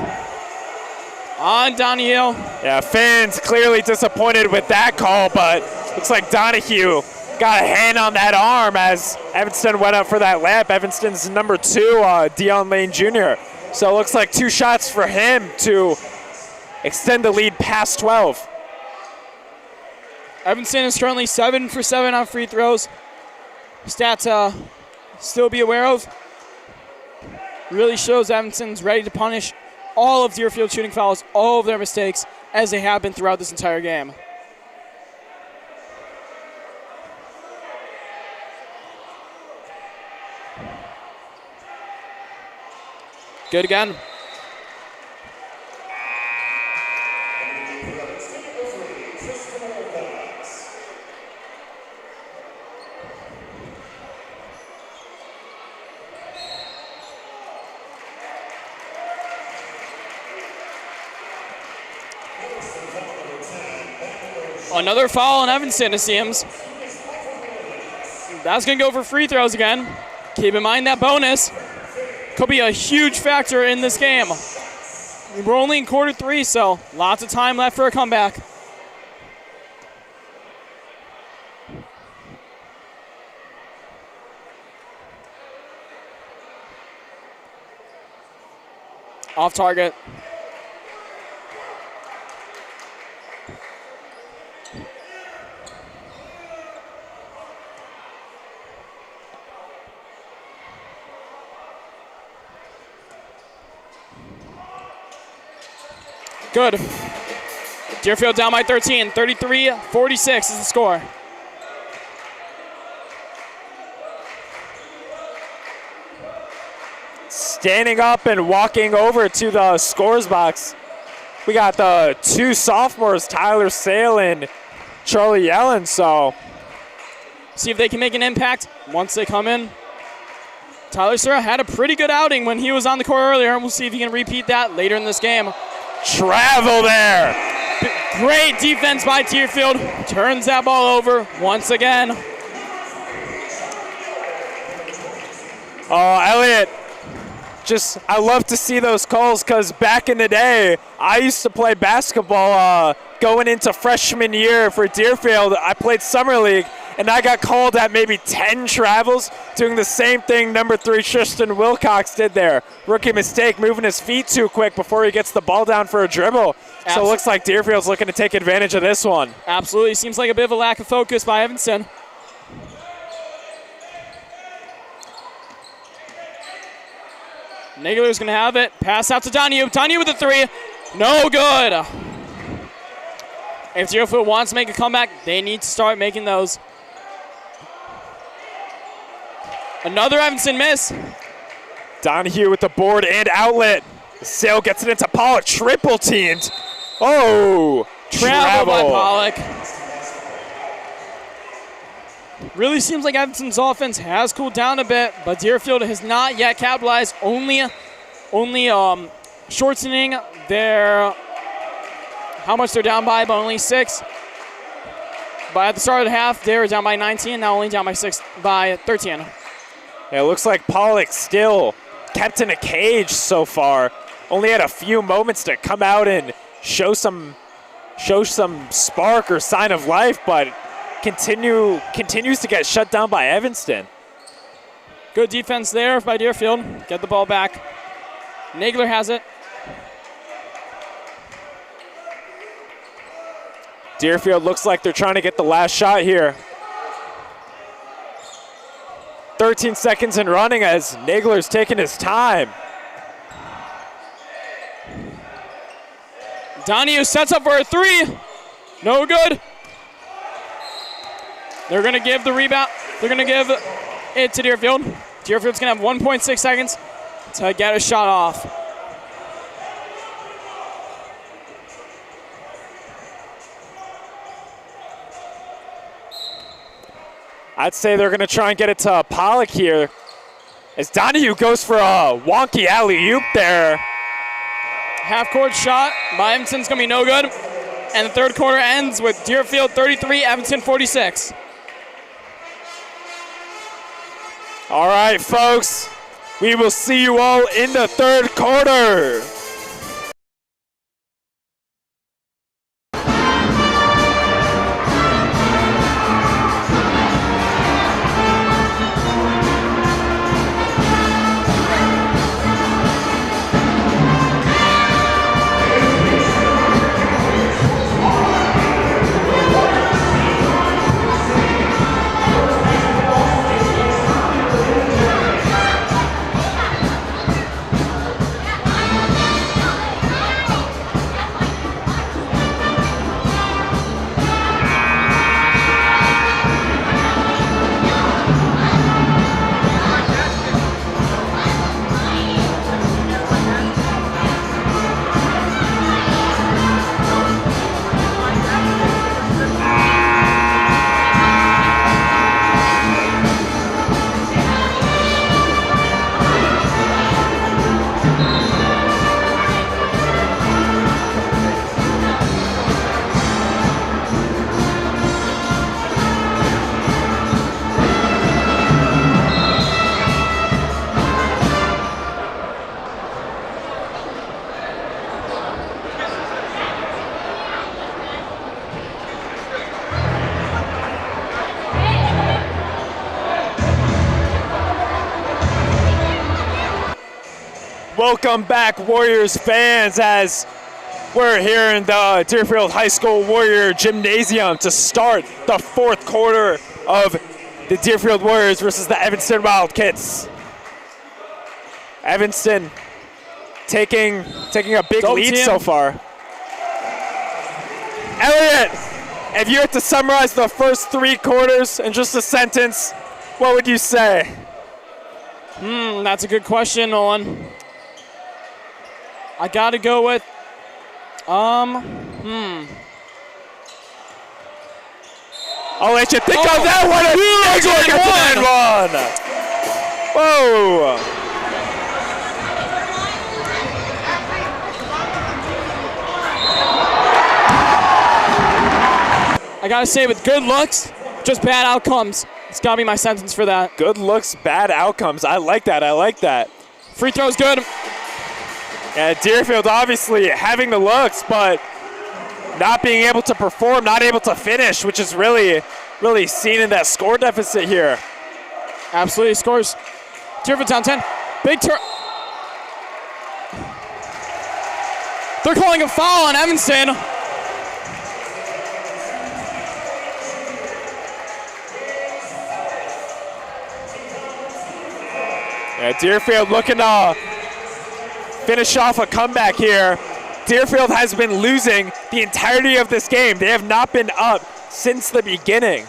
on Donahue. Yeah, fans clearly disappointed with that call, but looks like Donahue got a hand on that arm as Evanston went up for that layup. Evanston's number 2, Dion Lane Jr. So it looks like 2 shots for him to extend the lead past 12. Evanston is currently 7 for 7 on free throws. Stats still be aware of. Really shows Evanston's ready to punish all of Deerfield shooting fouls, all of their mistakes, as they have been throughout this entire game. Good again. Another foul on Evanston, it seems. That's going to go for free throws again. Keep in mind that bonus could be a huge factor in this game. We're only in quarter 3, so lots of time left for a comeback. Off target. Good. Deerfield down by 13. 33-46 is the score. Standing up and walking over to the scores box, we got the two sophomores, Tyler Sale and Charlie Yellen. So see if they can make an impact once they come in. Tyler Sale had a pretty good outing when he was on the court earlier, and we'll see if he can repeat that later in this game. Travel there. Great defense by Deerfield. Turns that ball over once again. Oh, Elliot. I love to see those calls because back in the day, I used to play basketball going into freshman year for Deerfield. I played summer league, and I got called at maybe 10 travels doing the same thing number 3 Tristan Wilcox did there. Rookie mistake, moving his feet too quick before he gets the ball down for a dribble. So it looks like Deerfield's looking to take advantage of this one. Absolutely. Seems like a bit of a lack of focus by Evanston. Nagler's going to have it. Pass out to Donahue. Donahue with the 3. No good. If Deerfield wants to make a comeback, they need to start making those. Another Evanston miss. Donahue with the board and outlet. Sale gets it into Pollock. Triple teamed. Oh, travel by Pollock. Really seems like Evanston's offense has cooled down a bit, but Deerfield has not yet capitalized. Only shortening their how much they're down by only 6. But at the start of the half, they were down by 19. Now only down by 13. Yeah, it looks like Pollock still kept in a cage so far. Only had a few moments to come out and show some spark or sign of life, but continues to get shut down by Evanston. Good defense there by Deerfield. Get the ball back. Nagler has it. Deerfield looks like they're trying to get the last shot here. 13 seconds and running as Nagler's taking his time. Donahue sets up for a 3. No good. They're going to give the rebound. They're going to give it to Deerfield. Deerfield's going to have 1.6 seconds to get a shot off. I'd say they're going to try and get it to Pollock here as Donahue goes for a wonky alley-oop there. Half-court shot by Evanston's going to be no good. And the third quarter ends with Deerfield 33, Evanston 46. All right, folks, we will see you all in the third quarter. Welcome back, Warriors fans, as we're here in the Deerfield High School Warrior Gymnasium to start the fourth quarter of the Deerfield Warriors versus the Evanston Wildcats. Evanston taking a big lead so far. Elliot, if you had to summarize the first three quarters in just a sentence, what would you say? That's a good question, Nolan. I gotta go with, I'll let you think on that one. Huge one. Whoa. I gotta say, with good looks, just bad outcomes. It's gotta be my sentence for that. Good looks, bad outcomes. I like that. Free throw's good. Yeah, Deerfield obviously having the looks, but not being able to perform, not able to finish, which is really seen in that score deficit here. Absolutely scores. Deerfield down 10. Big turn. They're calling a foul on Evanston. Yeah, Deerfield looking to finish off a comeback here. Deerfield has been losing the entirety of this game. They have not been up since the beginning.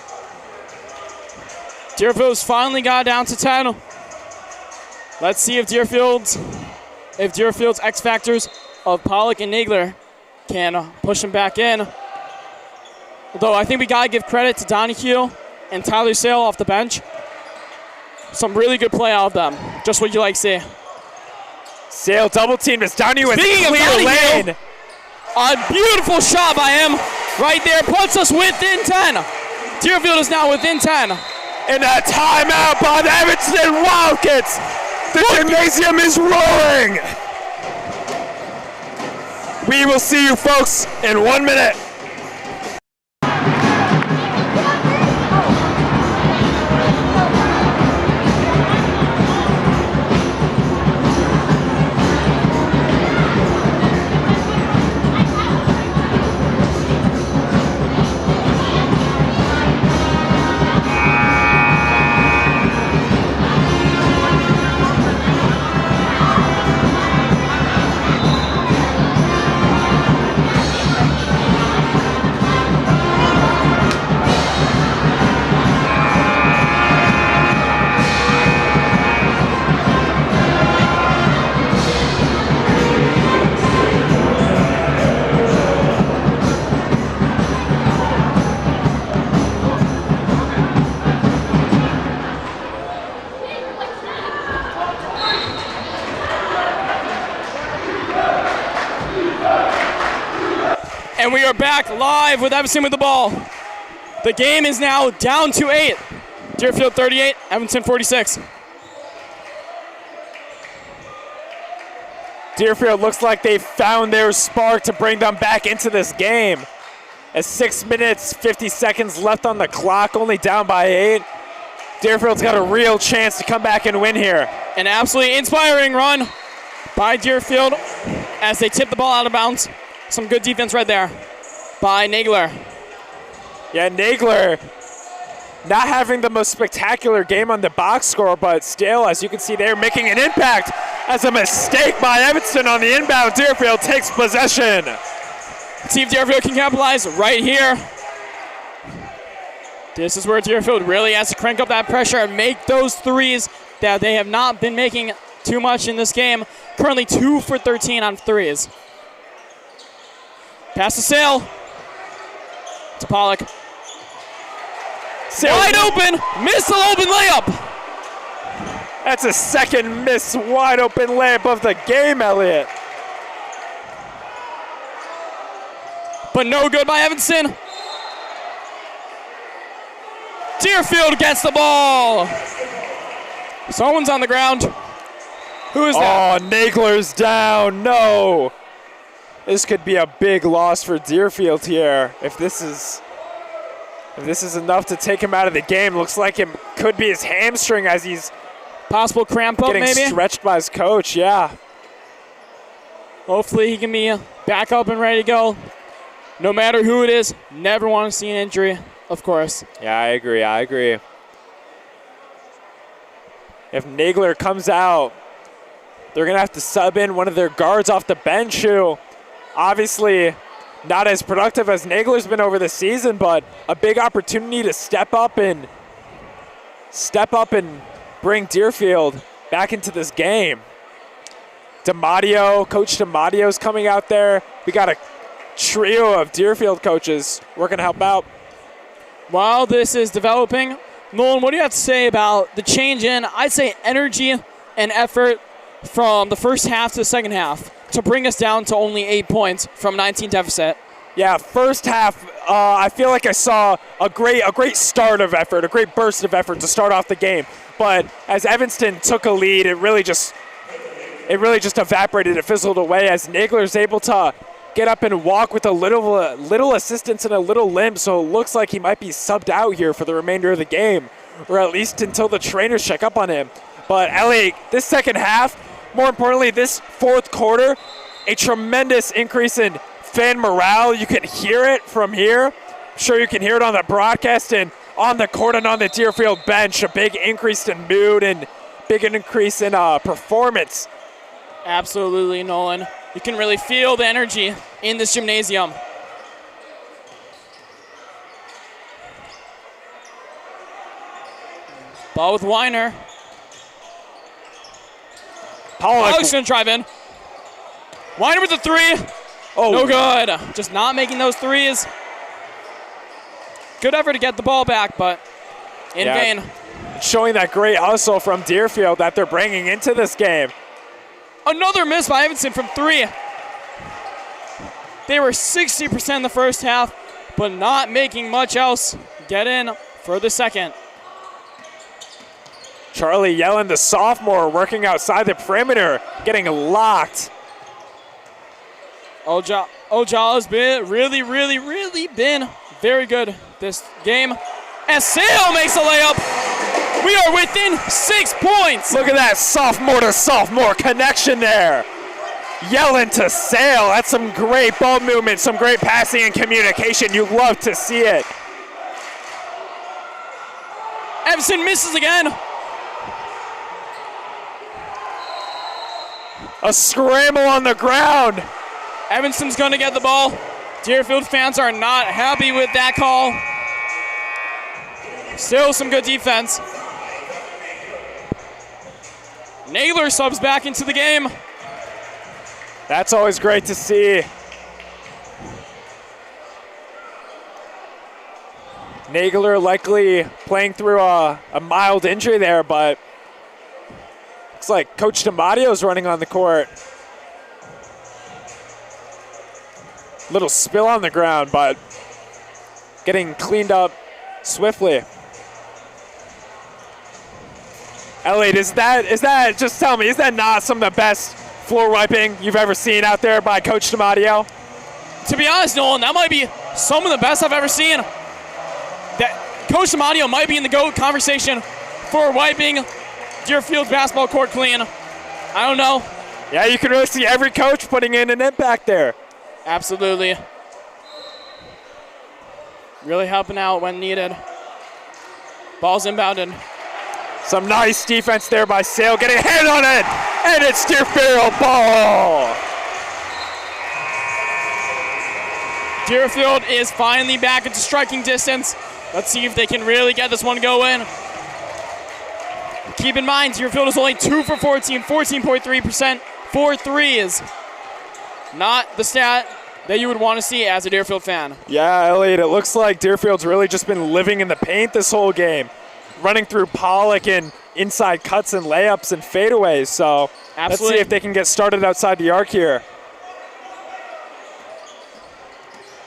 Deerfield's finally got down to 10. Let's see if Deerfield's X factors of Pollock and Nagler can push them back in. Although I think we gotta give credit to Donahue and Tyler Sale off the bench. Some really good play out of them. Just what you like to see. Sale double teamed as Donahue has Speaking clear of Donahue, lane. A beautiful shot by him right there. Puts us within 10. Deerfield is now within 10. And a timeout by the Evanston Wildcats. The gymnasium is roaring. We will see you folks in 1 minute. And we are back live with Evanston with the ball. The game is now down to 8. Deerfield 38, Evanston 46. Deerfield looks like they found their spark to bring them back into this game. As 6 minutes, 50 seconds left on the clock, only down by 8. Deerfield's got a real chance to come back and win here. An absolutely inspiring run by Deerfield as they tip the ball out of bounds. Some good defense right there by Nagler. Yeah, Nagler not having the most spectacular game on the box score, but still, as you can see, they're making an impact as a mistake by Evanston on the inbound. Deerfield takes possession. See if Deerfield can capitalize right here. This is where Deerfield really has to crank up that pressure and make those threes that they have not been making too much in this game. Currently 2 for 13 on threes. Pass to Sale. To Pollock. Sale wide open. Missed the open layup. That's a second miss wide open layup of the game, Elliot. But no good by Evanston. Deerfield gets the ball. Someone's on the ground. Who is that? Oh, Nagler's down. No. This could be a big loss for Deerfield here. If this is enough to take him out of the game, looks like it could be his hamstring as he's possible cramp up, getting maybe stretched by his coach. Yeah. Hopefully he can be back up and ready to go. No matter who it is, never want to see an injury, of course. Yeah, I agree. If Nagler comes out, they're going to have to sub in one of their guards off the bench who obviously not as productive as Nagler's been over the season, but a big opportunity to step up and bring Deerfield back into this game. Coach DiMattio's coming out there. We got a trio of Deerfield coaches working to help out. While this is developing, Nolan, what do you have to say about the change in, I'd say, energy and effort from the first half to the second half to bring us down to only 8 points from 19 deficit? Yeah, first half, I feel like I saw a great start of effort, a great burst of effort to start off the game. But as Evanston took a lead, it really just evaporated. It fizzled away as Nagler's able to get up and walk with a little assistance and a little limp. So it looks like he might be subbed out here for the remainder of the game, or at least until the trainers check up on him. But Elliot, this second half, more importantly, this fourth quarter, a tremendous increase in fan morale. You can hear it from here. I'm sure you can hear it on the broadcast and on the court and on the Deerfield bench. A big increase in mood and big increase in performance. Absolutely, Nolan. You can really feel the energy in this gymnasium. Ball with Weiner. Pollock's going to drive in. Weiner with the three. Oh, no good. Just not making those threes. Good effort to get the ball back, but in vain. Showing that great hustle from Deerfield that they're bringing into this game. Another miss by Evanston from three. They were 60% in the first half, but not making much else get in for the second. Charlie Yellen, the sophomore, working outside the perimeter, getting locked. Ojala has been really been very good this game. And Sale makes a layup. We are within 6 points. Look at that sophomore to sophomore connection there. Yellen to Sale. That's some great ball movement, some great passing and communication. You love to see it. Evanston misses again. A scramble on the ground. Evanston's going to get the ball. Deerfield fans are not happy with that call. Still some good defense. Nagler subs back into the game. That's always great to see. Nagler likely playing through a mild injury there, but looks like Coach DiMattio's running on the court. Little spill on the ground, but getting cleaned up swiftly. Elliot, is that, just tell me, is that not some of the best floor wiping you've ever seen out there by Coach DiMattio? To be honest, Nolan, that might be some of the best I've ever seen. That Coach DiMattio might be in the GOAT conversation for wiping Deerfield's basketball court clean. I don't know. Yeah, you can really see every coach putting in an impact there. Absolutely. Really helping out when needed. Ball's inbounded. Some nice defense there by Sale, getting a hand on it, and it's Deerfield ball. Deerfield is finally back into striking distance. Let's see if they can really get this one going. Keep in mind, Deerfield is only 2 for 14, 14.3%, 4 threes. Not the stat that you would want to see as a Deerfield fan. Yeah, Elliot, it looks like Deerfield's really just been living in the paint this whole game, running through Pollock and inside cuts and layups and fadeaways. So Let's see if they can get started outside the arc here.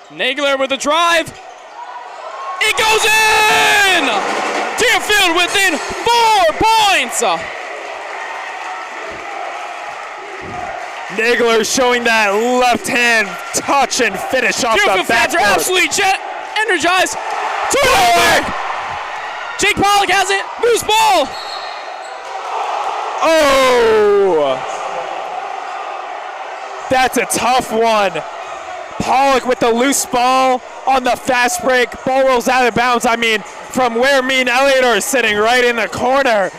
Nagler with a drive. It goes in! Deerfield within 4 points! Nagler showing that left hand touch and finish off Deerfield the backboard. fans are absolutely energized. Turnover! Jake Pollock has it. Loose ball. Oh! That's a tough one. Pollock with the loose ball on the fast break. Ball rolls out of bounds. I mean, from where me and Elliott are sitting right in the corner,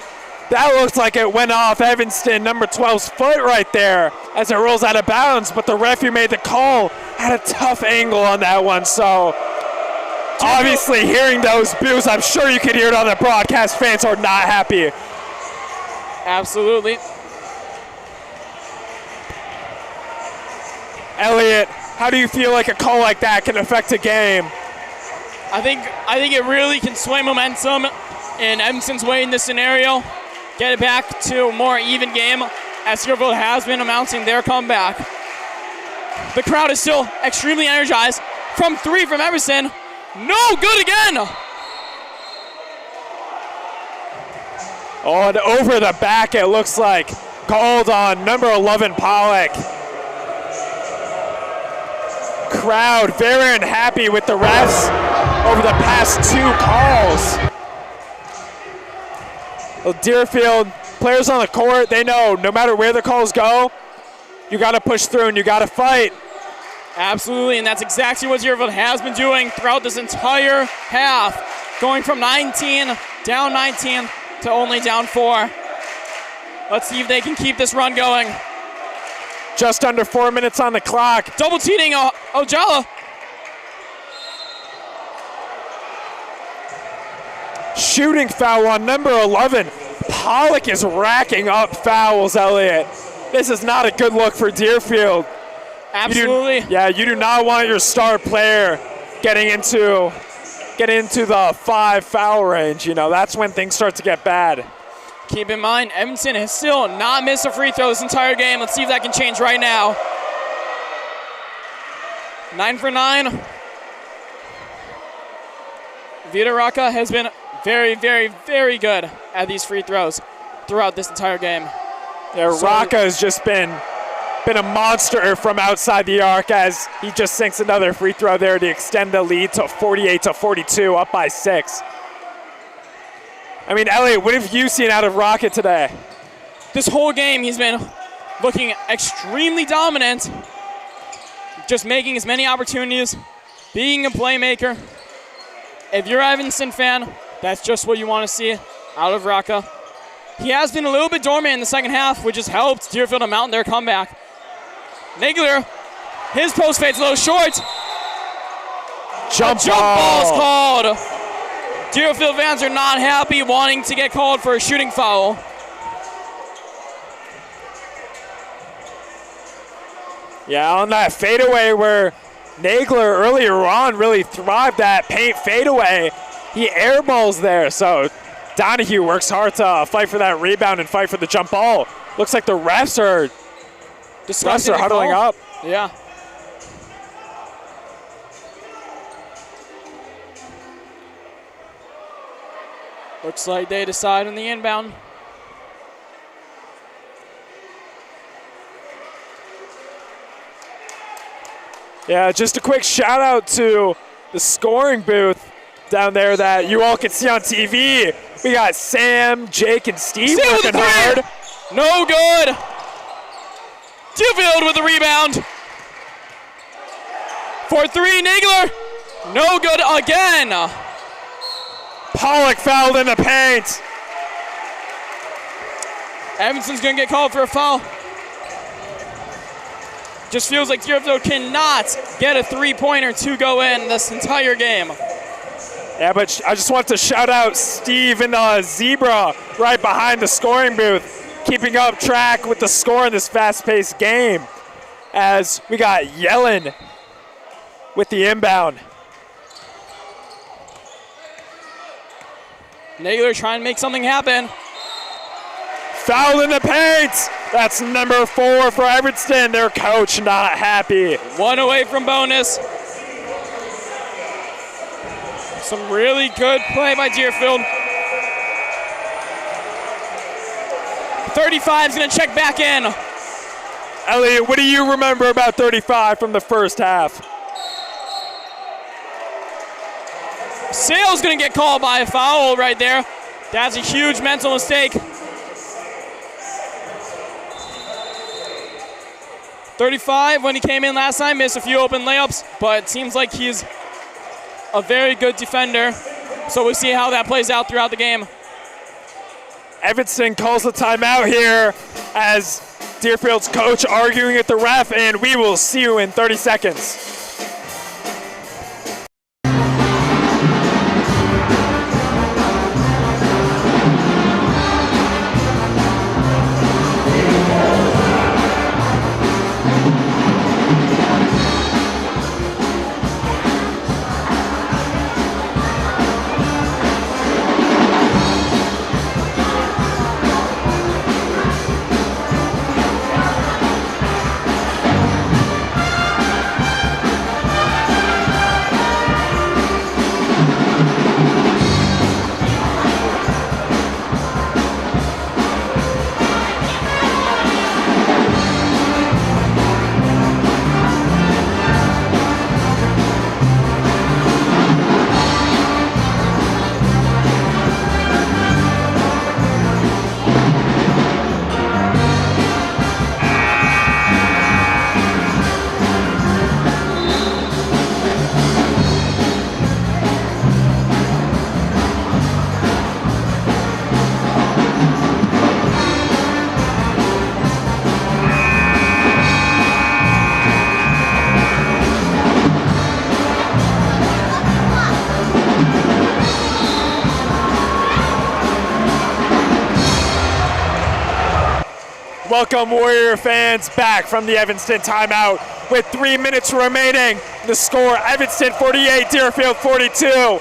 that looks like it went off Evanston, number 12's foot right there as it rolls out of bounds. But the ref who made the call had a tough angle on that one. So obviously hearing those boos, I'm sure you could hear it on the broadcast. Fans are not happy. Absolutely. Elliott, how do you feel like a call like that can affect a game? I think it really can sway momentum in Evanston's way in this scenario. Get it back to a more even game as Deerfield has been announcing their comeback. The crowd is still extremely energized. From three from Evanston. No good again. Oh, and over the back it looks like. Called on number 11, Pollock. Crowd very unhappy with the refs over the past two calls. Well, Deerfield, players on the court, they know no matter where the calls go, you got to push through and you got to fight. Absolutely, and that's exactly what Deerfield has been doing throughout this entire half, going from 19 to only down 4. Let's see if they can keep this run going. Just under 4 minutes on the clock. Double teaming Ojala. Shooting foul on number 11. Pollock is racking up fouls, Elliott. This is not a good look for Deerfield. Absolutely. You do not want your star player getting into the 5 foul range. You know, that's when things start to get bad. Keep in mind, Evanston has still not missed a free throw this entire game. Let's see if that can change right now. 9 for 9. Vita Raka has been very, very, very good at these free throws throughout this entire game. Yeah, Raka has just been a monster from outside the arc as he just sinks another free throw there to extend the lead to 48-42, up by 6. I mean, Elliott, what have you seen out of Rocket today? This whole game, he's been looking extremely dominant, just making as many opportunities, being a playmaker. If you're an Evanston fan, that's just what you want to see out of Raka. He has been a little bit dormant in the second half, which has helped Deerfield mount their comeback. Nagler, his post fade's a little short. Jump ball is called. Deerfield fans are not happy, wanting to get called for a shooting foul. Yeah, on that fadeaway where Nagler earlier on really thrived that paint fadeaway, he airballs there. So Donahue works hard to fight for that rebound and fight for the jump ball. Looks like the refs are huddling up. Yeah. Looks like they decide on the inbound. Yeah, just a quick shout out to the scoring booth down there that you all can see on TV. We got Sam, Jake, and Steve working hard. No good. Deerfield with the rebound. For 3, Nagler. No good again. Pollock fouled in the paint. Evanston's going to get called for a foul. Just feels like Deerfield cannot get a three-pointer to go in this entire game. Yeah, but I just want to shout out Steve and the Zebra right behind the scoring booth, keeping up track with the score in this fast-paced game as we got Yellen with the inbound. Nagler trying to make something happen. Foul in the paint. That's number 4 for Evanston. Their coach not happy. 1 away from bonus. Some really good play by Deerfield. 35 is going to check back in. Elliott, what do you remember about 35 from the first half? Sale's going to get called by a foul right there. That's a huge mental mistake. 35 when he came in last time, missed a few open layups, but it seems like he's a very good defender. So we'll see how that plays out throughout the game. Evanston calls the timeout here as Deerfield's coach arguing with the ref, and we will see you in 30 seconds. Welcome, Warrior fans, back from the Evanston timeout with 3 minutes remaining. The score, Evanston 48, Deerfield 42.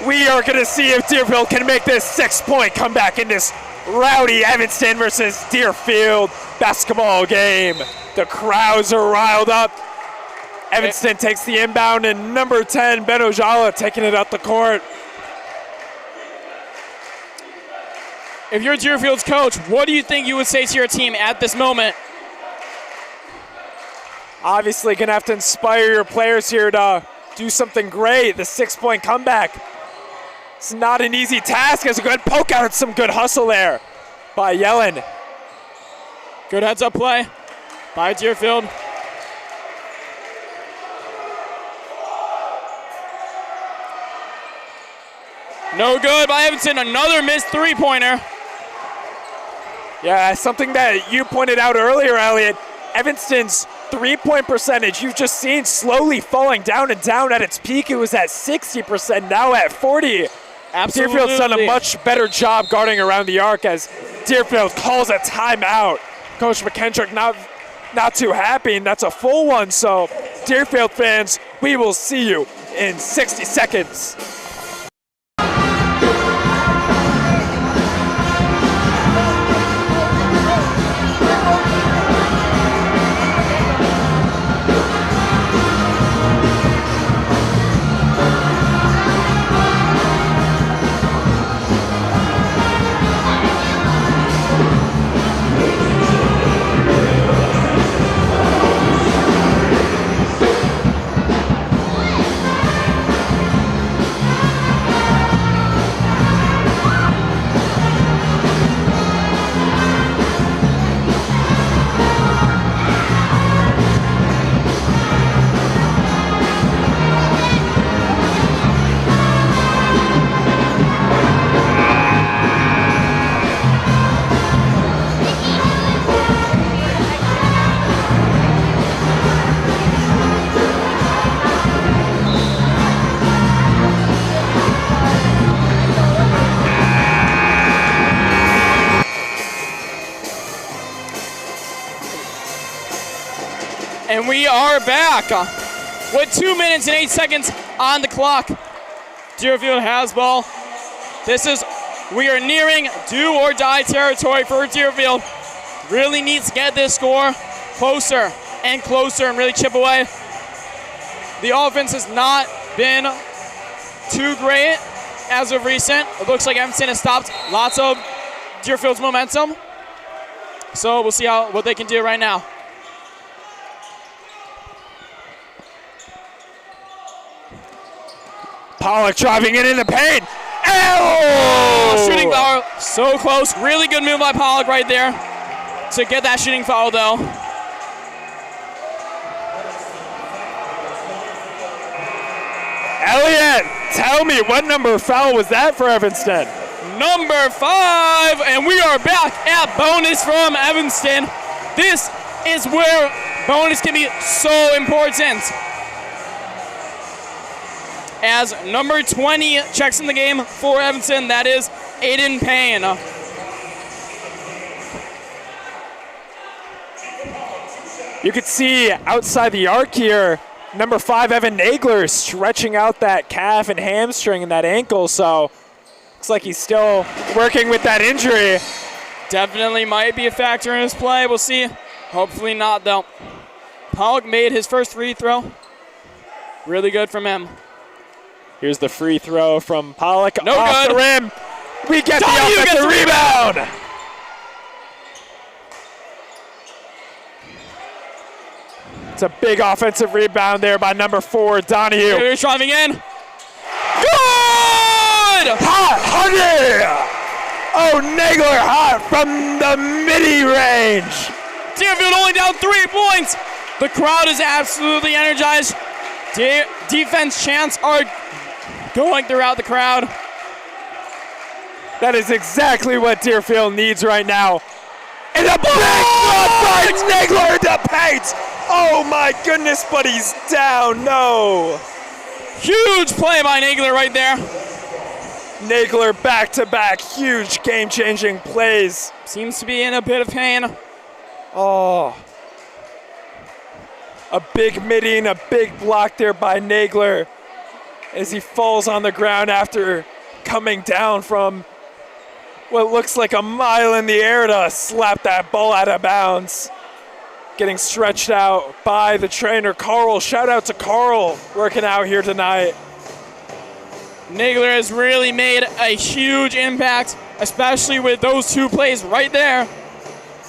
We are going to see if Deerfield can make this 6-point comeback in this rowdy Evanston versus Deerfield basketball game. The crowds are riled up. Evanston takes the inbound, and number 10, Ben Ojala, taking it up the court. If you're Deerfield's coach, what do you think you would say to your team at this moment? Obviously going to have to inspire your players here to do something great. The 6-point comeback. It's not an easy task. It's a good poke out and some good hustle there by Yellen. Good heads-up play by Deerfield. No good by Evanston. Another missed three-pointer. Yeah, something that you pointed out earlier, Elliot. Evanston's three-point percentage, you've just seen slowly falling down and down. At its peak, it was at 60%, now at 40%. Absolutely. Deerfield's done a much better job guarding around the arc as Deerfield calls a timeout. Coach McKendrick not too happy, and that's a full one. So, Deerfield fans, we will see you in 60 seconds. And we are back with 2 minutes and 8 seconds on the clock. Deerfield has ball. We are nearing do or die territory for Deerfield. Really needs to get this score closer and closer and really chip away. The offense has not been too great as of recent. It looks like Evanston has stopped lots of Deerfield's momentum. So we'll see what they can do right now. Pollock driving it in the paint. Oh! Shooting foul, so close. Really good move by Pollock right there to get that shooting foul, though. Elliott, tell me, what number foul was that for Evanston? Number 5, and we are back at bonus from Evanston. This is where bonus can be so important. As number 20 checks in the game for Evanston, that is Aiden Payne. You can see outside the arc here, number 5, Evan Nagler, stretching out that calf and hamstring and that ankle, so looks like he's still working with that injury. Definitely might be a factor in his play. We'll see. Hopefully not, though. Pollock made his first free throw. Really good from him. Here's the free throw from Pollock. No off good. the rim. We get the offensive rebound. It's a big offensive rebound there by number 4, Donahue. Here's driving in. Good! Hot, honey! Oh, Nagler hot from the midi range. Deerfield only down 3 points. The crowd is absolutely energized. Defense chants are going throughout the crowd. That is exactly what Deerfield needs right now. And a big shot by Nagler into paint. Oh my goodness, but he's down. No. Huge play by Nagler right there. Nagler back-to-back, huge game-changing plays. Seems to be in a bit of pain. Oh. A big midi and a big block there by Nagler as he falls on the ground after coming down from what looks like a mile in the air to slap that ball out of bounds. Getting stretched out by the trainer, Carl. Shout out to Carl working out here tonight. Nagler has really made a huge impact, especially with those 2 plays right there.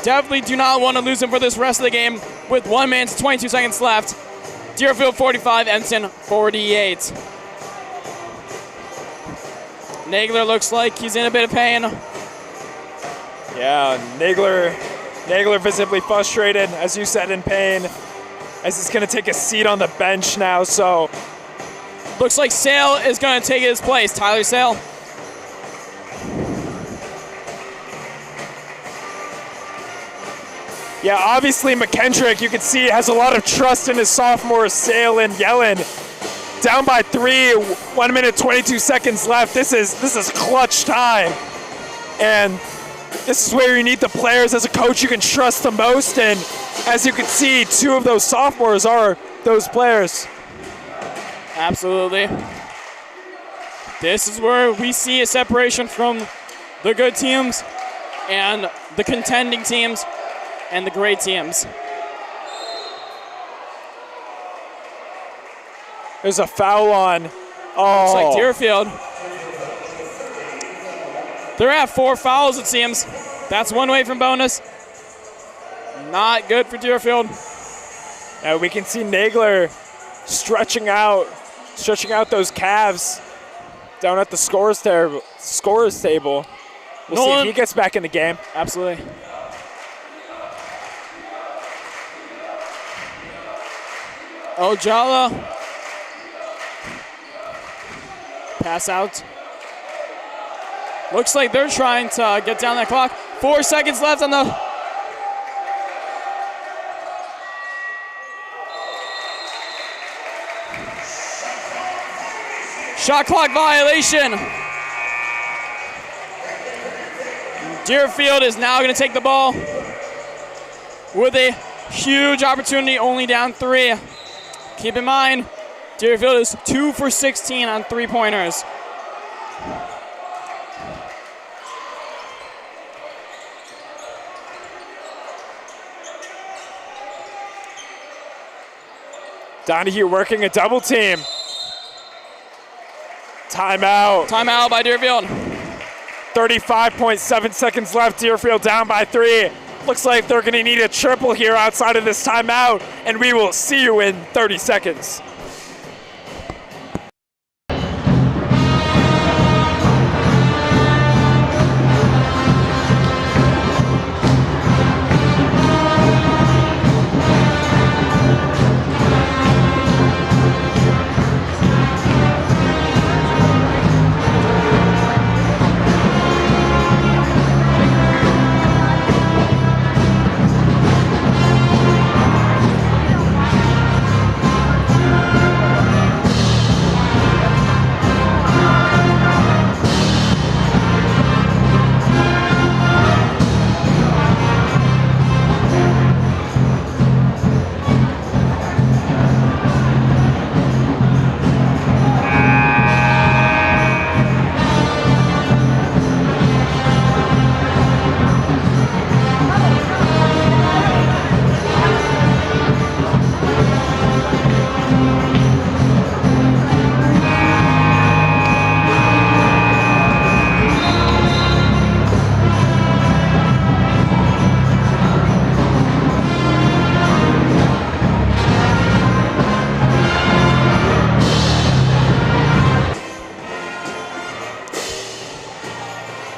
Definitely do not want to lose him for this rest of the game with 1 minute and 22 seconds left. Deerfield 45, Evanston 48. Nagler looks like he's in a bit of pain. Yeah, Nagler visibly frustrated, as you said, in pain, as he's going to take a seat on the bench now, so. Looks like Sale is going to take his place. Tyler Sale. Yeah, obviously McKendrick, you can see, has a lot of trust in his sophomore Sale and Yellen. Down by 3, 1 minute, 22 seconds left. This is clutch time. And this is where you need the players as a coach you can trust the most. And as you can see, 2 of those sophomores are those players. Absolutely. This is where we see a separation from the good teams and the contending teams and the great teams. There's a foul on. Oh. Looks like Deerfield. They're at 4 fouls, it seems. That's 1 away from bonus. Not good for Deerfield. We can see Nagler stretching out those calves down at the scorers table. We'll see if he gets back in the game. Absolutely. Ojala. Pass out. Looks like they're trying to get down that clock. 4 seconds left on the... Shot clock violation. Deerfield is now going to take the ball with a huge opportunity, only down 3. Keep in mind, Deerfield is 2 for 16 on 3-pointers. Donahue working a double team. Timeout. Timeout by Deerfield. 35.7 seconds left. Deerfield down by 3. Looks like they're going to need a triple here outside of this timeout, and we will see you in 30 seconds.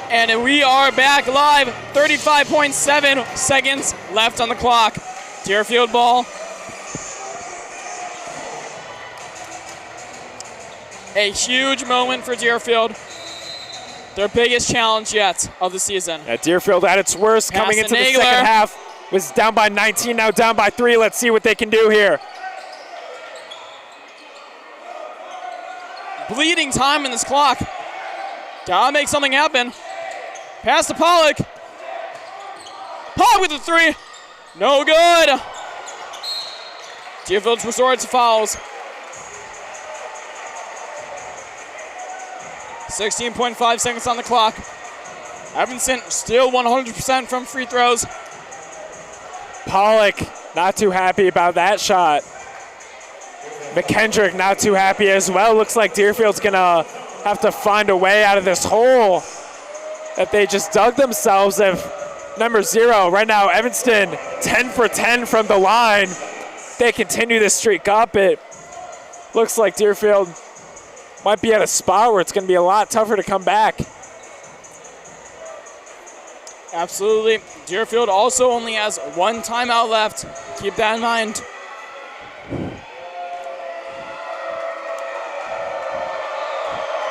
And we are back live. 35.7 seconds left on the clock. Deerfield ball. A huge moment for Deerfield. Their biggest challenge yet of the season. Yeah, Deerfield at its worst Pass coming to into the Nagler. second half. Was down by 19, now down by 3. Let's see what they can do here. Bleeding time in this clock. Gotta make something happen. Pass to Pollock. Pollock with the 3. No good. Deerfield's resorts to fouls. 16.5 seconds on the clock. Evanston still 100% from free throws. Pollock not too happy about that shot. McKendrick not too happy as well. Looks like Deerfield's gonna have to find a way out of this hole that they just dug themselves. If number 0 right now, Evanston 10 for 10 from the line. They continue this streak up. It looks like Deerfield might be at a spot where it's going to be a lot tougher to come back. Absolutely. Deerfield also only has 1 timeout left. Keep that in mind.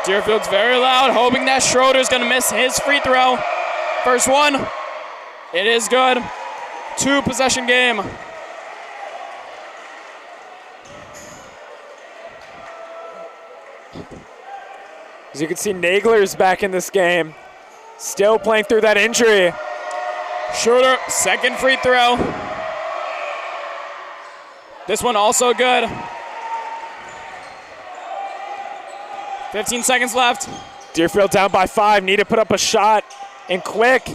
Deerfield's very loud, hoping that Schroeder's going to miss his free throw. First one. It is good. 2-possession game. As you can see, Nagler's back in this game. Still playing through that injury. Schroeder, second free throw. This one also good. 15 seconds left. Deerfield down by 5. Need to put up a shot and quick.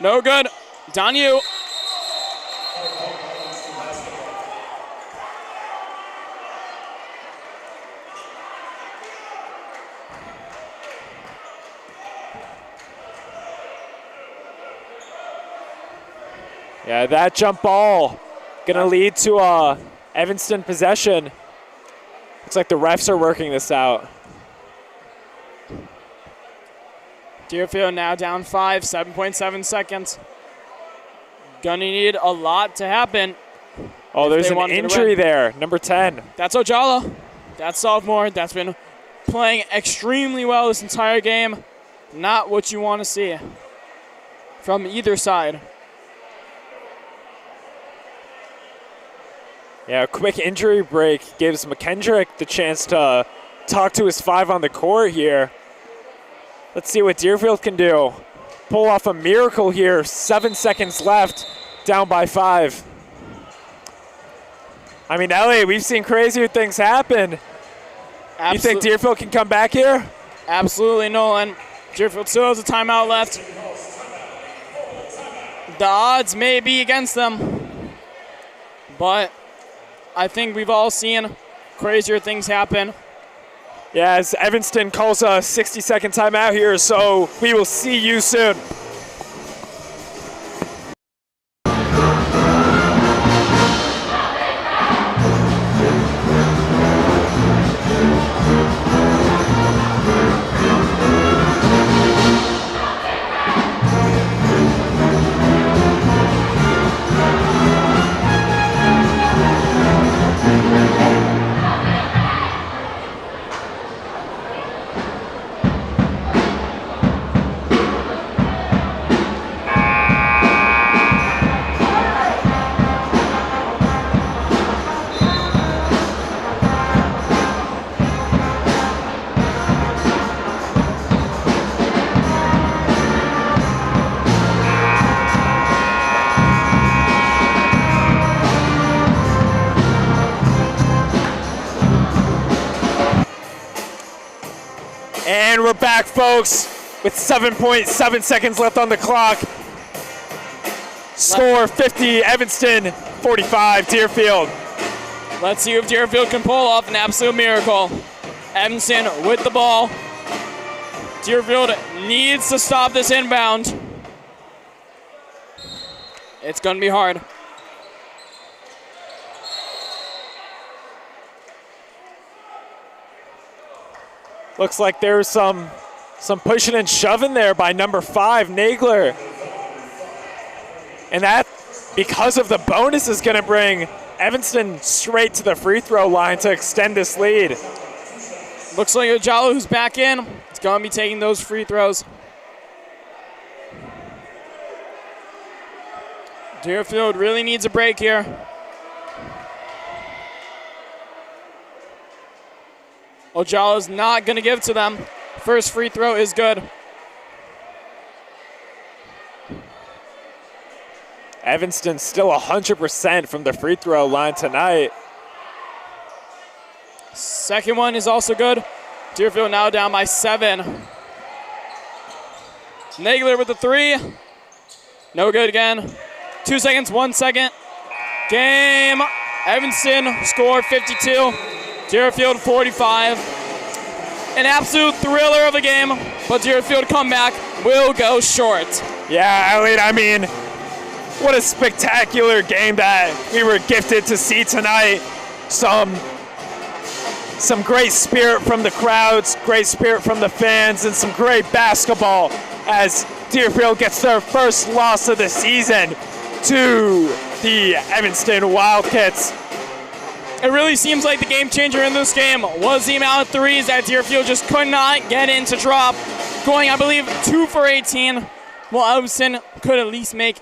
No good. Donahue. Yeah, that jump ball gonna lead to Evanston possession. Looks like the refs are working this out. Deerfield now down 5, 7.7 seconds. Gonna need a lot to happen. Oh, there's an injury there, number 10. That's Ojala. That sophomore that's been playing extremely well this entire game. Not what you want to see from either side. Yeah, a quick injury break gives McKendrick the chance to talk to his 5 on the court here. Let's see what Deerfield can do. Pull off a miracle here. 7 seconds left, down by 5. I mean, Elliot, we've seen crazier things happen. You think Deerfield can come back here? Absolutely, Nolan. Deerfield still has a timeout left. The odds may be against them, but I think we've all seen crazier things happen. Yeah, as Evanston calls a 60-second timeout here, so we will see you soon. And we're back, folks, with 7.7 seconds left on the clock. Score 50, Evanston, 45, Deerfield. Let's see if Deerfield can pull off an absolute miracle. Evanston with the ball. Deerfield needs to stop this inbound. It's going to be hard. Looks like there's some Some pushing and shoving there by number 5, Nagler. And that, because of the bonus, is going to bring Evanston straight to the free throw line to extend this lead. Looks like Ojalo, who's back in, is going to be taking those free throws. Deerfield really needs a break here. Ojalo's not going to give to them. First free throw is good. Evanston still 100% from the free throw line tonight. Second one is also good. Deerfield now down by 7. Nagler with the 3. No good again. 2 seconds, 1 second. Game. Evanston scored 52. Deerfield 45. An absolute thriller of a game, but Deerfield comeback will go short. Yeah, Elliot, I mean, what a spectacular game that we were gifted to see tonight. Some great spirit from the crowds, great spirit from the fans, and some great basketball as Deerfield gets their first loss of the season to the Evanston Wildcats. It really seems like the game changer in this game was the amount of threes that Deerfield just could not get in to drop. Going, I believe, 2 for 18, while Evanston could at least make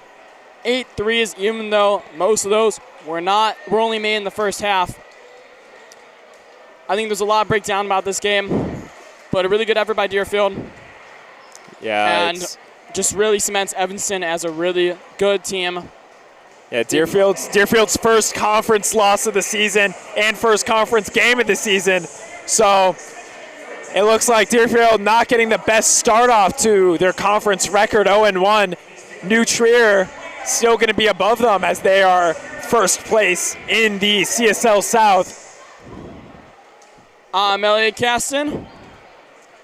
8 threes, even though most of those were only made in the first half. I think there's a lot of breakdown about this game, but a really good effort by Deerfield. Yeah, and just really cements Evanston as a really good team. Yeah, Deerfield's first conference loss of the season and first conference game of the season. So it looks like Deerfield not getting the best start off to their conference record, 0-1. New Trier still going to be above them as they are first place in the CSL South. I'm Elliot Caston.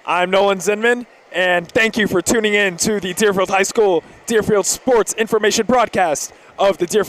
I'm Nolan Zinman, and thank you for tuning in to the Deerfield High School Deerfield Sports Information broadcast of the Deerfield